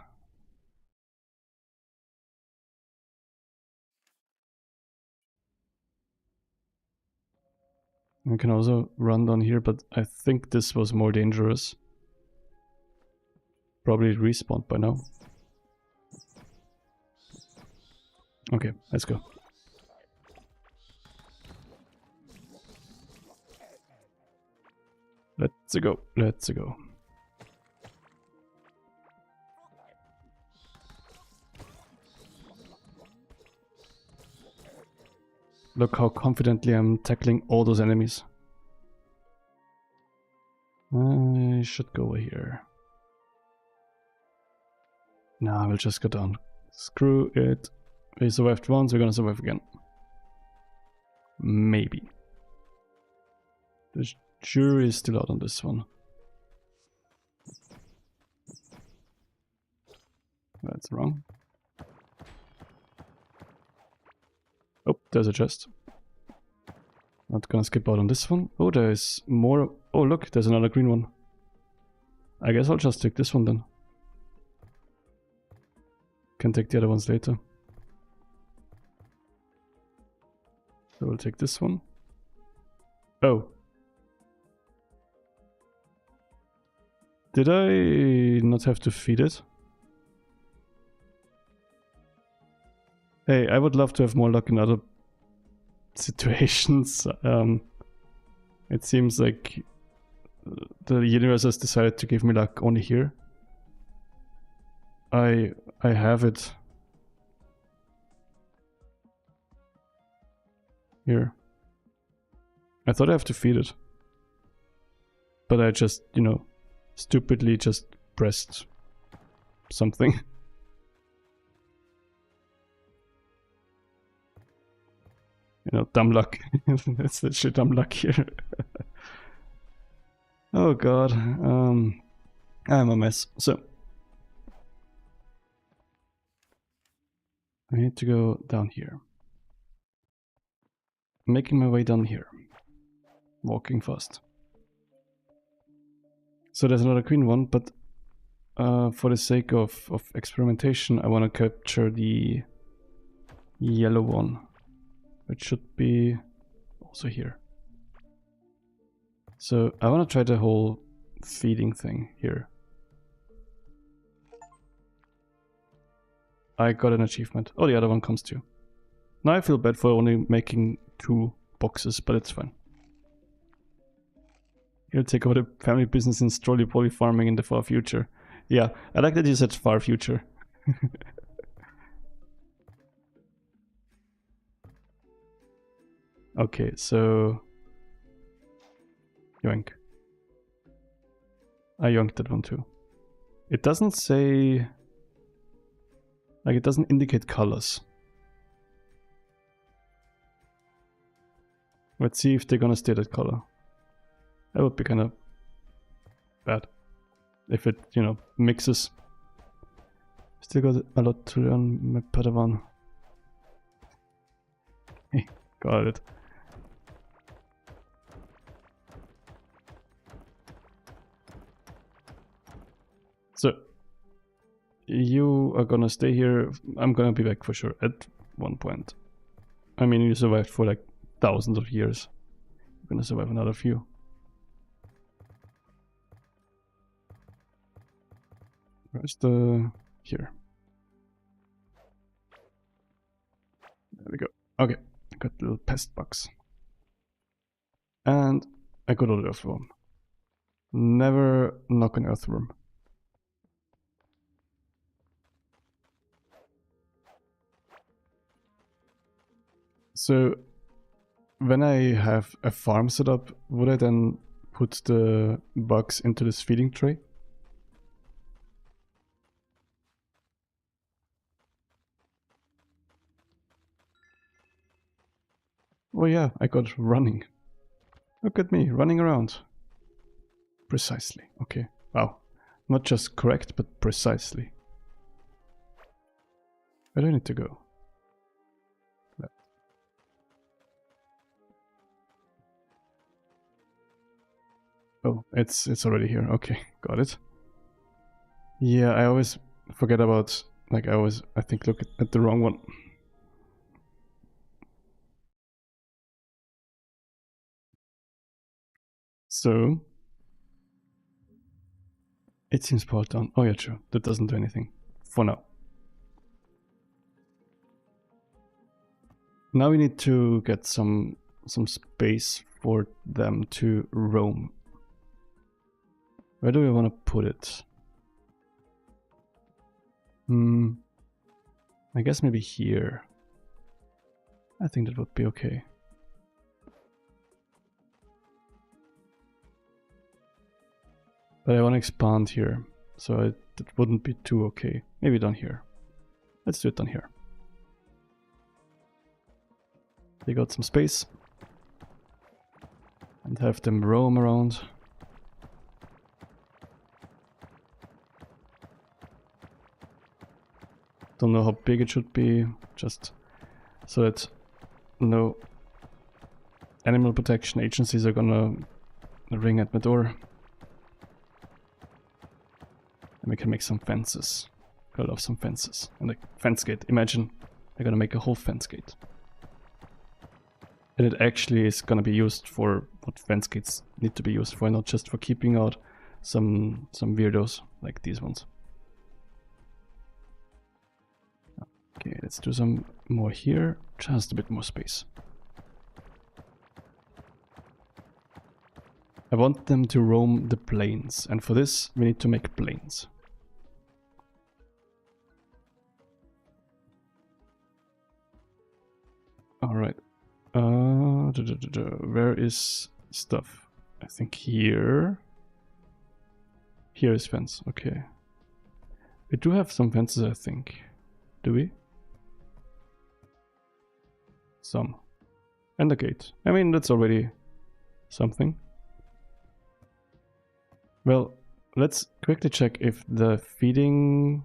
We can also run down here, but I think this was more dangerous. Probably respawned by now. Okay, let's go. Let's go, let's go. Look how confidently I'm tackling all those enemies. I should go over here. Nah, we'll just go down. Screw it. We survived once, we're gonna survive again. Maybe. The jury is still out on this one. That's wrong. Oh, there's a chest. Not gonna skip out on this one. Oh, there's more. Oh, look, there's another green one. I guess I'll just take this one then. Can take the other ones later. So we'll take this one. Oh. Did I not have to feed it? Hey, I would love to have more luck in other situations. It seems like the universe has decided to give me luck only here. I have it here. I thought I have to feed it, but I just, you know, stupidly just pressed something. You know, dumb luck. That's literally dumb luck here. Oh god. I'm a mess. So I need to go down here. Making my way down here. Walking fast. So there's another green one, but for the sake of experimentation, I want to capture the yellow one, which should be also here. So I want to try the whole feeding thing here. I got an achievement. Oh, the other one comes too. Now I feel bad for only making 2 boxes, but it's fine. He'll take over the family business in Strolly-Poly farming in the far future. Yeah, I like that you said far future. Okay, so... Yoink. I yoinked that one too. It doesn't say... Like, it doesn't indicate colors. Let's see if they're gonna stay that color. That would be kind of bad. If it, you know, mixes. Still got a lot to learn, my Padawan. Hey, got it. So, you are gonna stay here. I'm gonna be back for sure at one point. I mean, you survived for like thousands of years. You're gonna survive another few. Where's the... here. There we go. Okay, got the little pest box. And I got an earthworm. Never knock an earthworm. So, when I have a farm set up, would I then put the bugs into this feeding tray? Oh yeah, I got running. Look at me, running around. Precisely, okay. Wow. Not just correct, but precisely. Where do I need to go? Left. Oh, it's already here. Okay, got it. Yeah, I always forget about, like, I think look at the wrong one. So it seems powered down. Oh yeah, true. That doesn't do anything for now. Now we need to get some space for them to roam. Where do we want to put it? I guess maybe here. I think that would be okay. But I want to expand here, so it wouldn't be too okay. Maybe down here. Let's do it down here. They got some space. And have them roam around. Don't know how big it should be, just so that no animal protection agencies are gonna ring at my door. And we can make some fences. I love some fences. And a fence gate. Imagine they're gonna make a whole fence gate. And it actually is gonna be used for what fence gates need to be used for, not just for keeping out some weirdos like these ones. Okay, let's do some more here. Just a bit more space. I want them to roam the plains, and for this we need to make plains. Alright. Where is stuff? I think here. Here is fence, okay. We do have some fences, I think. Do we? Some. And a gate. I mean, that's already something. Well, let's quickly check if the feeding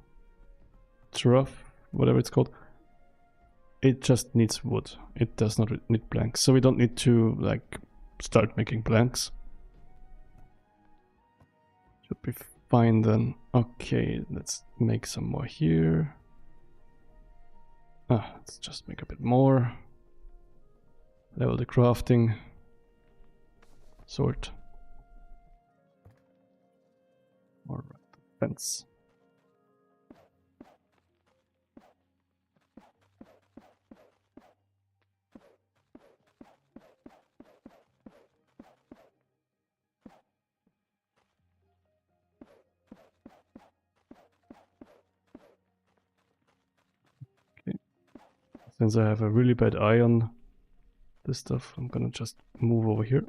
trough, whatever it's called, it just needs wood. It does not need planks. So we don't need to, like, start making planks. Should be fine then. Okay, let's make some more here. Let's just make a bit more. Level the crafting. Sort. Alright, fence. Okay. Since I have a really bad eye on this stuff, I'm gonna just move over here.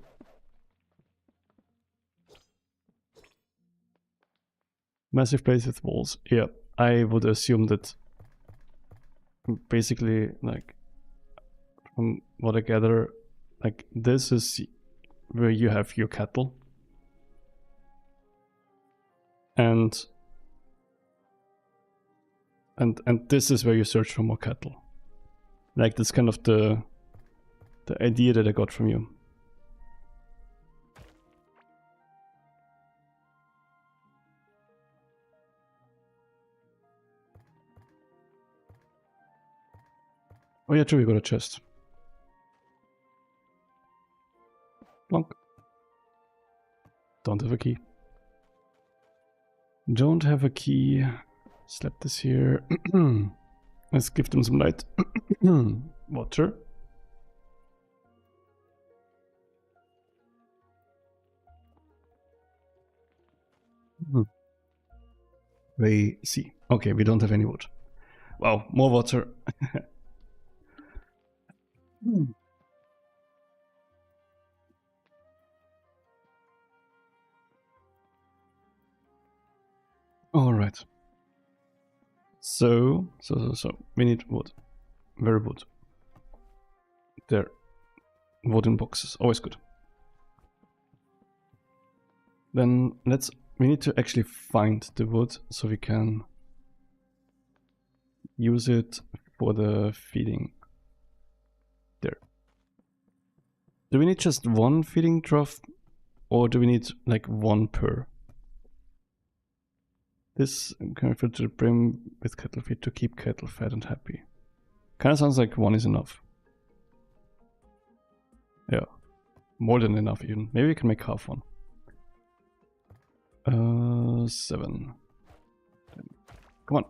Massive place with walls. Yeah, I would assume that basically, like, from what I gather, like, this is where you have your cattle. And this is where you search for more cattle. Like, that's kind of the idea that I got from you. Oh yeah, true, we got a chest. Plonk. Don't have a key. Don't have a key. Slap this here. Let's give them some light. Water. We see. Okay, we don't have any wood. Wow, more water. All right. So we need wood. Very wood. There. wooden boxes, always good. Then we need to actually find the wood so we can use it for the feeding. There. Do we need just one feeding trough, or do we need like one per? This can fill to the brim with cattle feed to keep cattle fed and happy. Kinda sounds like one is enough. Yeah. More than enough even. Maybe we can make half one. 7. Come on.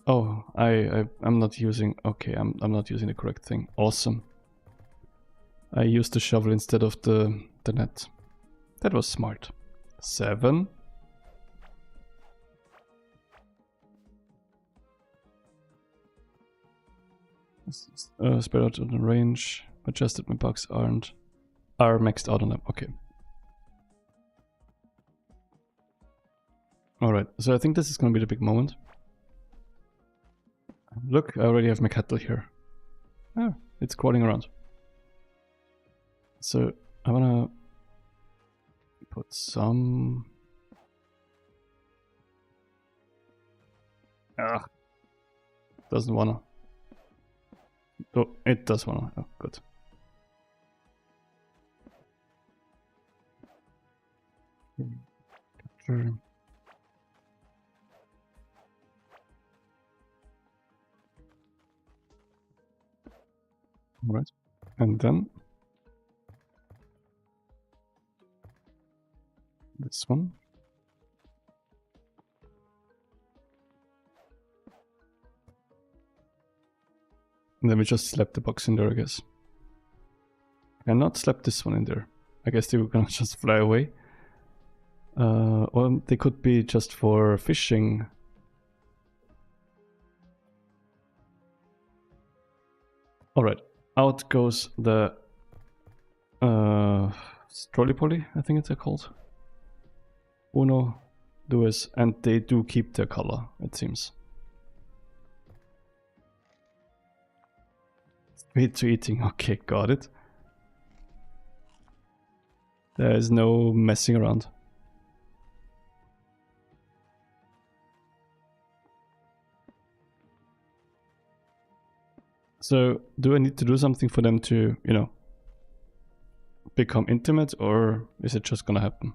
Oh, I'm not using... Okay, I'm not using the correct thing. Awesome. I used the shovel instead of the net. That was smart. 7. Spread out on the range. Adjusted my bugs are maxed out on them. Okay. Alright, so I think this is gonna be the big moment. Look, I already have my cattle here. Oh, it's crawling around. So I wanna put some... Doesn't wanna. Oh, it does wanna. Oh, good. Capture. Right, and then this one. And then we just slap the box in there, I guess. And not slap this one in there. I guess they were gonna just fly away. Or they could be just for fishing. Alright. Out goes the Strolly-Polly, I think it's called. Uno, dos, and they do keep their color, it seems. Straight to eating, okay, got it. There is no messing around. So, do I need to do something for them to, you know, become intimate, or is it just gonna happen?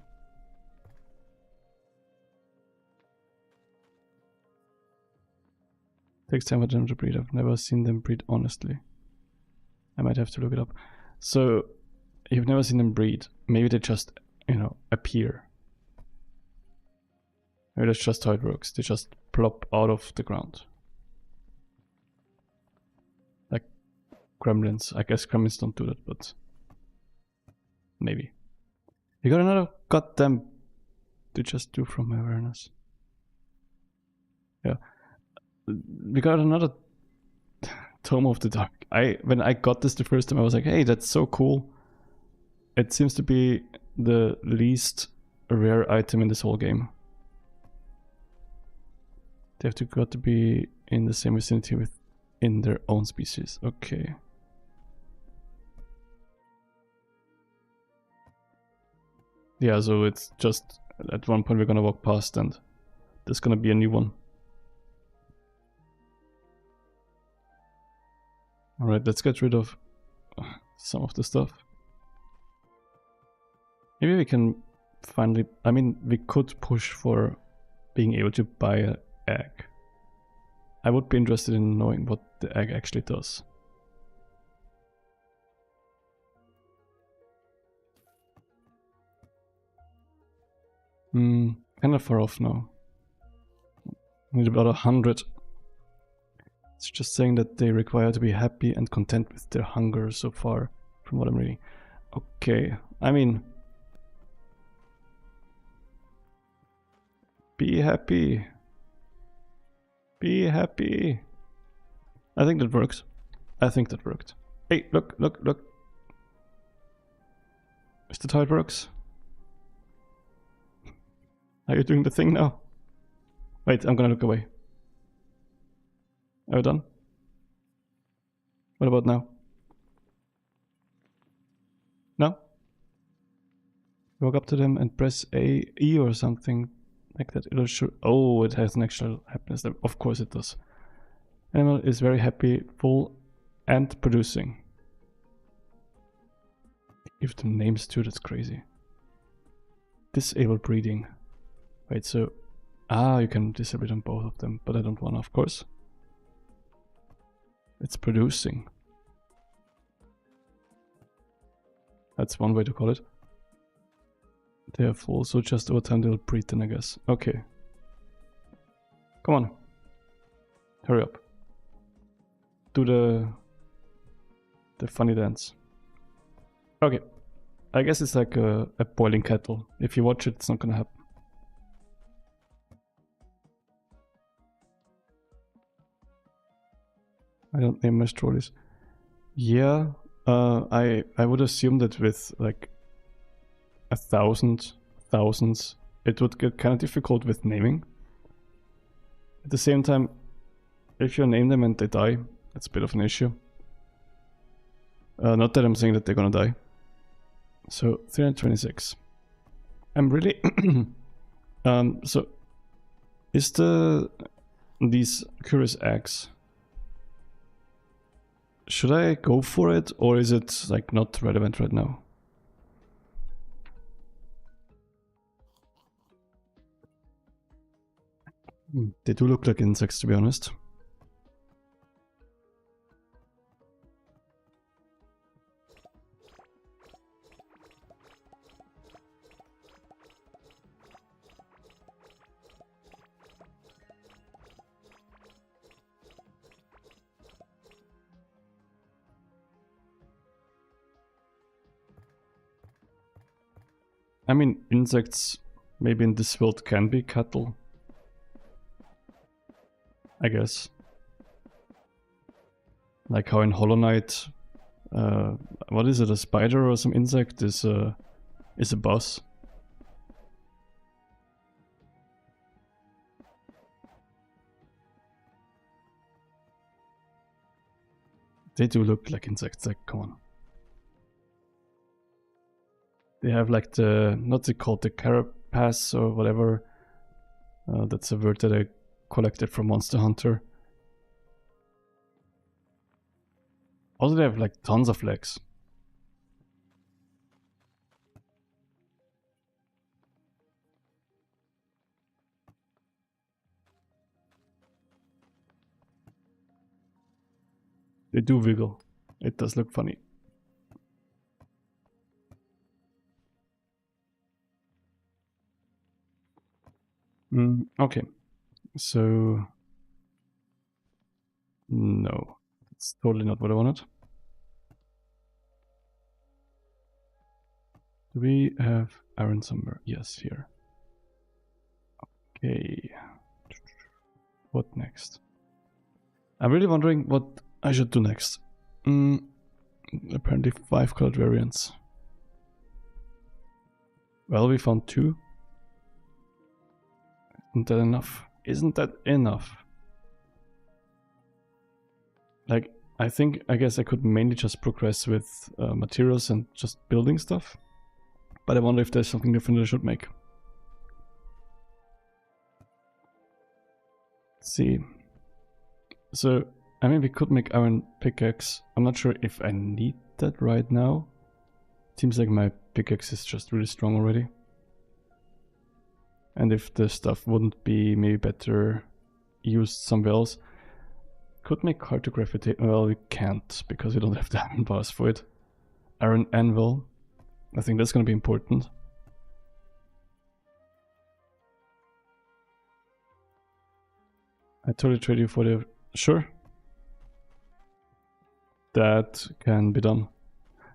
Takes time for them to breed. I've never seen them breed honestly. I might have to look it up. So, you've never seen them breed. Maybe they just, you know, appear. Maybe that's just how it works. They just plop out of the ground. Like gremlins. I guess gremlins don't do that, but maybe. You got another goddamn to just do from my awareness. Yeah. We got another Tome of the Dark. When I got this the first time, I was like, hey, that's so cool. It seems to be the least rare item in this whole game. They have got to be in the same vicinity within their own species. Okay. Yeah, so it's just at one point we're gonna walk past and there's gonna be a new one. Alright, let's get rid of some of the stuff. Maybe we can finally... I mean, we could push for being able to buy an egg. I would be interested in knowing what the egg actually does. Kind of far off now. Need about 100. It's just saying that they require to be happy and content with their hunger so far, from what I'm reading. Okay, I mean... Be happy. Be happy. I think that works. I think that worked. Hey, look, look, look. Is that how it works? Are you doing the thing now? Wait, I'm gonna look away. Are you done? What about now? Walk up to them and press A, E or something like that. It'll show. Oh, it has an actual happiness level. Of course it does. Animal is very happy, full, and producing. Give them names too, that's crazy. Disable breeding. Wait, so... Ah, you can disable it on both of them, but I don't want to, of course. It's producing. That's one way to call it. They are full, so just over time they'll breed then, I guess. Okay. Come on. Hurry up. Do the funny dance. Okay. I guess it's like a boiling kettle. If you watch it, it's not gonna happen. I don't name my trolleys. Yeah, I would assume that with like 1,000 thousands, it would get kind of difficult with naming. At the same time, if you name them and they die, that's a bit of an issue. Not that I'm saying that they're gonna die. So 326. I'm really so is these curious eggs, should I go for it, or is it like not relevant right now? They do look like insects, to be honest. I mean, insects maybe in this world can be cattle, I guess. Like how in Hollow Knight, what is it, a spider or some insect is a boss. They do look like insects, like, come on. They have like what's it called, the carapace or whatever. That's a word that I collected from Monster Hunter. Also, they have like tons of legs. They do wiggle. It does look funny. Okay, so no, it's totally not what I wanted. Do we have iron somewhere? Yes, here. Okay, what next? I'm really wondering what I should do next. Apparently 5 colored variants. Well, we found 2. Isn't that enough? Isn't that enough? Like, I guess I could mainly just progress with materials and just building stuff. But I wonder if there's something different I should make. Let's see. So, I mean, we could make iron pickaxe. I'm not sure if I need that right now. Seems like my pickaxe is just really strong already. And if the stuff wouldn't be maybe better used somewhere else. Could make cartography. Well, we can't because we don't have the iron bars for it. Iron anvil. I think that's gonna be important. I totally trade you for the... Sure. That can be done.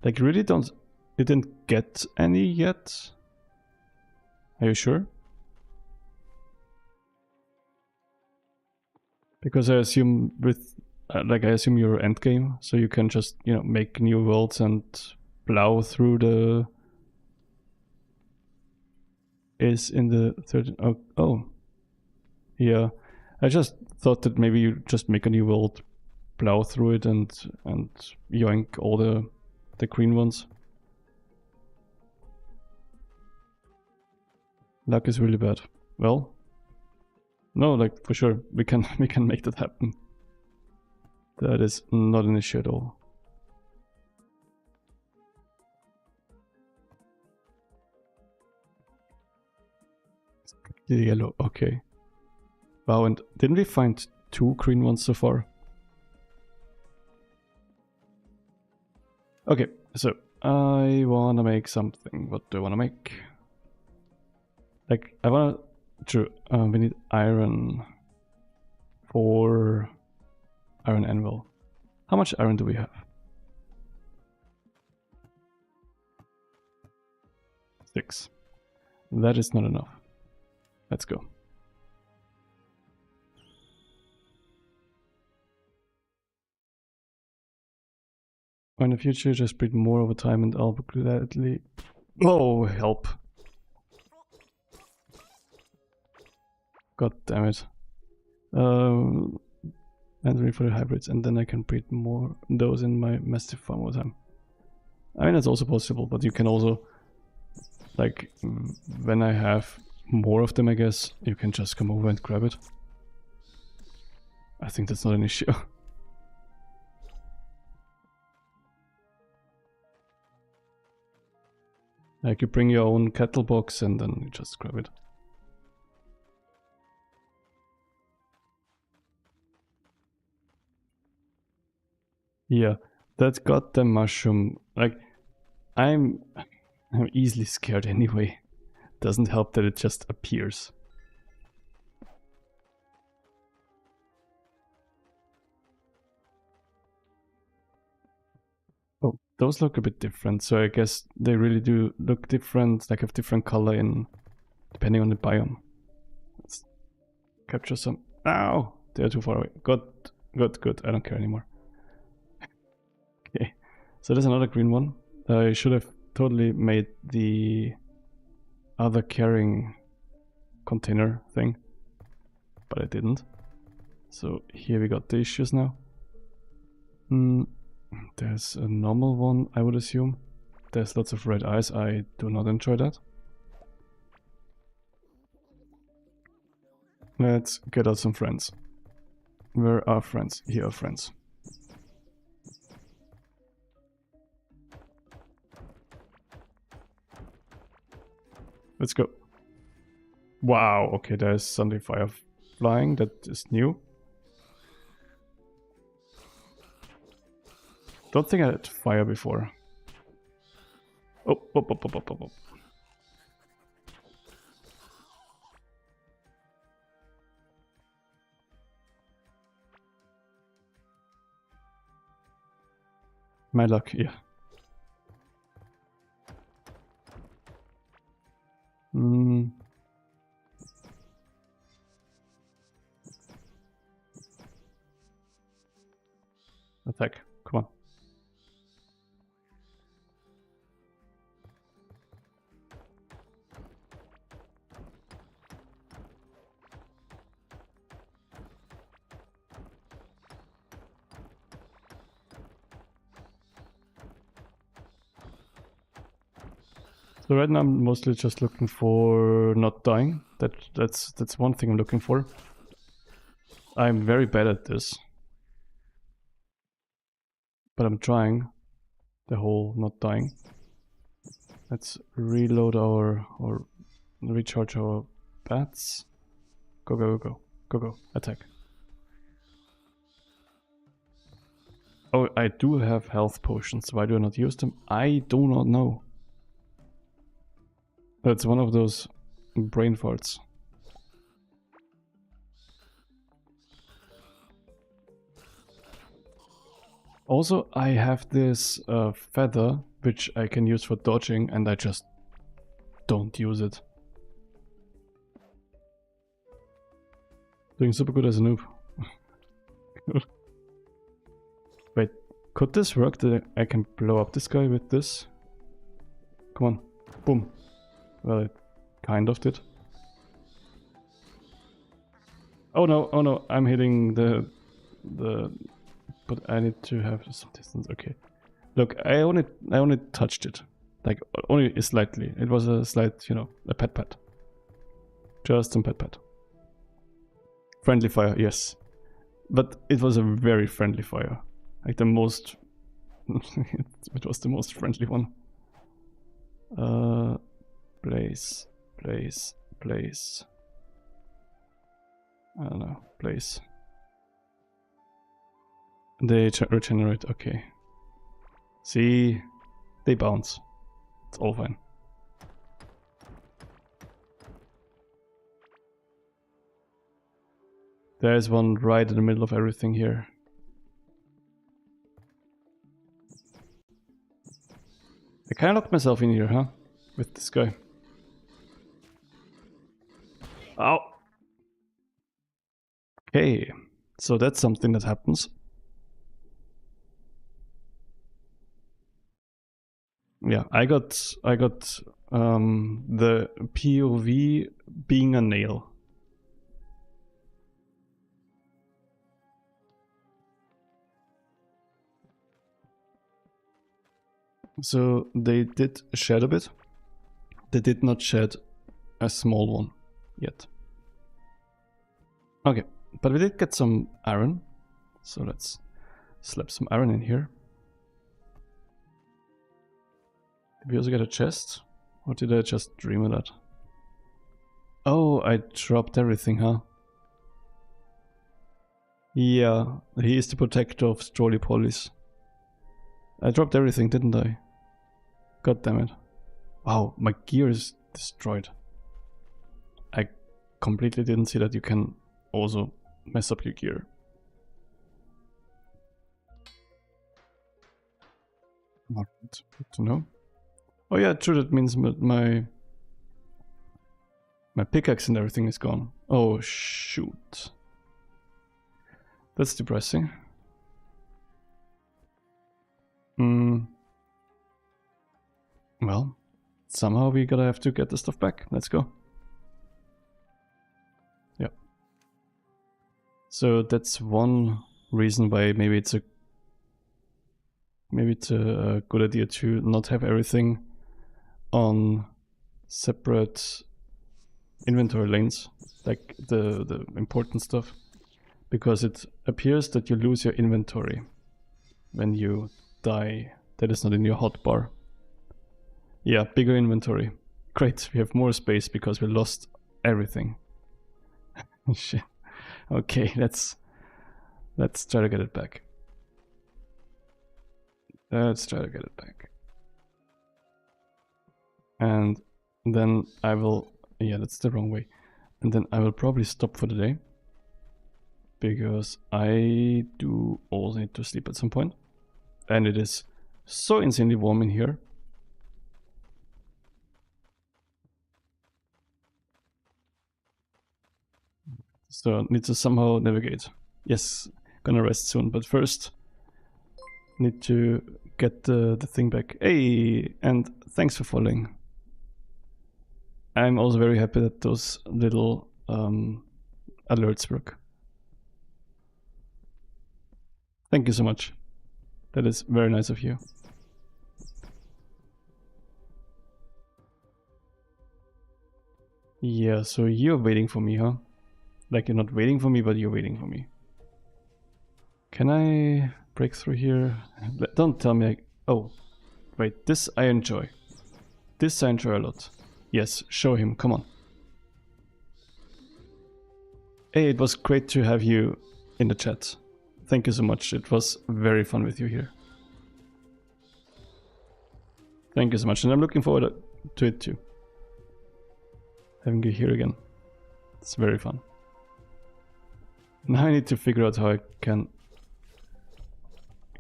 Like, really don't... You didn't get any yet? Are you sure? Because I assume with... like, I assume you're endgame, so you can just, you know, make new worlds and plow through the... Is in the third... Oh. Yeah. I just thought that maybe you just make a new world, plow through it and yoink all the green ones. Luck is really bad. Well, no, like for sure we can make that happen. That is not an issue at all. Yellow, okay. Wow, and didn't we find 2 green ones so far? Okay, so I wanna make something. What do I wanna make? Like, I wanna... True, we need iron for iron anvil. How much iron do we have? 6. That is not enough. Let's go. In the future, just breed more over time and I'll gladly... Oh, help. God damn it. Entering for the hybrids, and then I can breed more those in my mastiff farm over time. I mean, that's also possible, but you can also, like, when I have more of them, I guess, you can just come over and grab it. I think that's not an issue. Like, you bring your own cattle box and then you just grab it. Yeah, that goddamn mushroom, like, I'm easily scared anyway. Doesn't help that it just appears. Oh, those look a bit different, so I guess they really do look different, like have different color in depending on the biome. Let's capture some. Ow! They're too far away. Good, good, good. I don't care anymore. Okay, so there's another green one. I should have totally made the other carrying container thing, but I didn't. So here we got the issues now. There's a normal one, I would assume. There's lots of red eyes. I do not enjoy that. Let's get out some friends. Where are friends? Here are friends. Let's go. Wow, okay, there's Sunday Fire flying. That is new. Don't think I had fire before. Oh, oh, oh, oh, oh, oh, oh. My luck, yeah. Attack, come on. So right now I'm mostly just looking for not dying. That's one thing I'm looking for. I'm very bad at this. But I'm trying the whole not dying. Let's reload or recharge our bats. Go, go, go, go, go, attack. Oh, I do have health potions. Why do I not use them? I do not know. That's one of those brain farts. Also, I have this feather, which I can use for dodging, and I just don't use it. Doing super good as a noob. Wait, could this work that I can blow up this guy with this? Come on, boom. Well, it kind of did. Oh no, I'm hitting the... But I need to have some distance, okay. Look, I only touched it. Like, only slightly. It was a slight, you know, a pat. Just some pet. Friendly fire, yes. But it was a very friendly fire. Like the most... it was the most friendly one. Place. I don't know, place. They regenerate, okay. See, they bounce. It's all fine. There's one right in the middle of everything here. I kinda locked myself in here, huh? With this guy. Ow! Okay, so that's something that happens. Yeah, I got the POV being a nail. So they did shed a bit. They did not shed a small one yet. Okay, but we did get some iron. So let's slap some iron in here. Did we also get a chest? Or did I just dream of that? Oh, I dropped everything, huh? Yeah, he is the protector of Strolley Pollies. I dropped everything, didn't I? God damn it. Wow, my gear is destroyed. I completely didn't see that you can also mess up your gear. Alright, good to know. Oh yeah, true, that means my pickaxe and everything is gone. Oh shoot. That's depressing. Well, somehow we gotta have to get the stuff back. Let's go. Yeah. So that's one reason why maybe it's a good idea to not have everything on separate inventory lanes, like the important stuff, because it appears that you lose your inventory when you die. That is not in your hotbar. Yeah, bigger inventory. Great, we have more space because we lost everything. Shit. Okay, let's try to get it back. Let's try to get it back. And then I will... Yeah, that's the wrong way. And then I will probably stop for the day. Because I do also need to sleep at some point. And it is so insanely warm in here. So need to somehow navigate. Yes, gonna rest soon, but first need to get the thing back. Hey, and thanks for following. I'm also very happy that those little alerts work. Thank you so much. That is very nice of you. Yeah, so you're waiting for me, huh? Like you're not waiting for me, but you're waiting for me. Can I break through here? Don't tell me oh, wait, this I enjoy. This I enjoy a lot. Yes, show him, come on. Hey, it was great to have you in the chat. Thank you so much, it was very fun with you here. Thank you so much, and I'm looking forward to it too. Having you here again. It's very fun. Now I need to figure out how I can...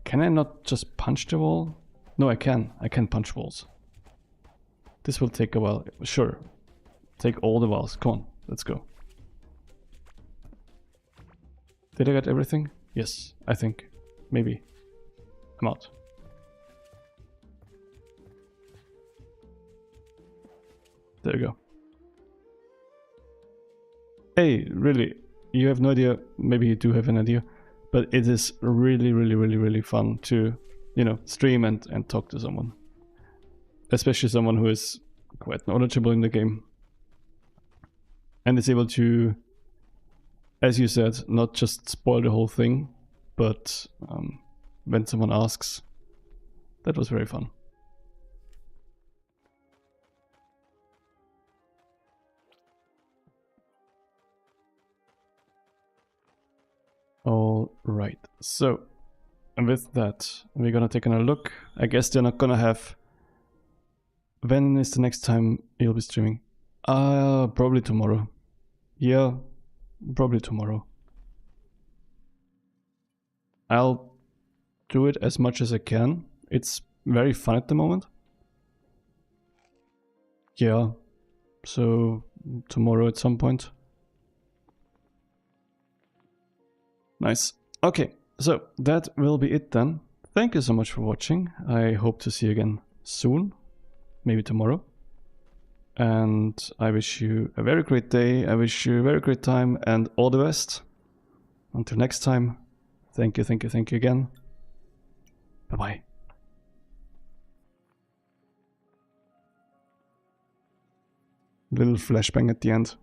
Can I not just punch the wall? No, I can. I can punch walls. This will take a while. Sure. Take all the walls. Come on, let's go. Did I get everything? Yes, I think. Maybe. I'm out. There you go. Hey, really, you have no idea, maybe you do have an idea, but it is really fun to, you know, stream and talk to someone. Especially someone who is quite knowledgeable in the game. And it's able to, as you said, not just spoil the whole thing, but when someone asks, that was very fun. All right, so with that, we're gonna take another look. I guess they're not gonna have... When is the next time you'll be streaming? Probably tomorrow. Yeah, probably tomorrow. I'll do it as much as I can. It's very fun at the moment. Yeah, so tomorrow at some point. Nice. Okay, so that will be it then. Thank you so much for watching. I hope to see you again soon, maybe tomorrow. And I wish you a very great day. I wish you a very great time and all the best. Until next time, thank you again. Bye-bye. Little flashbang at the end.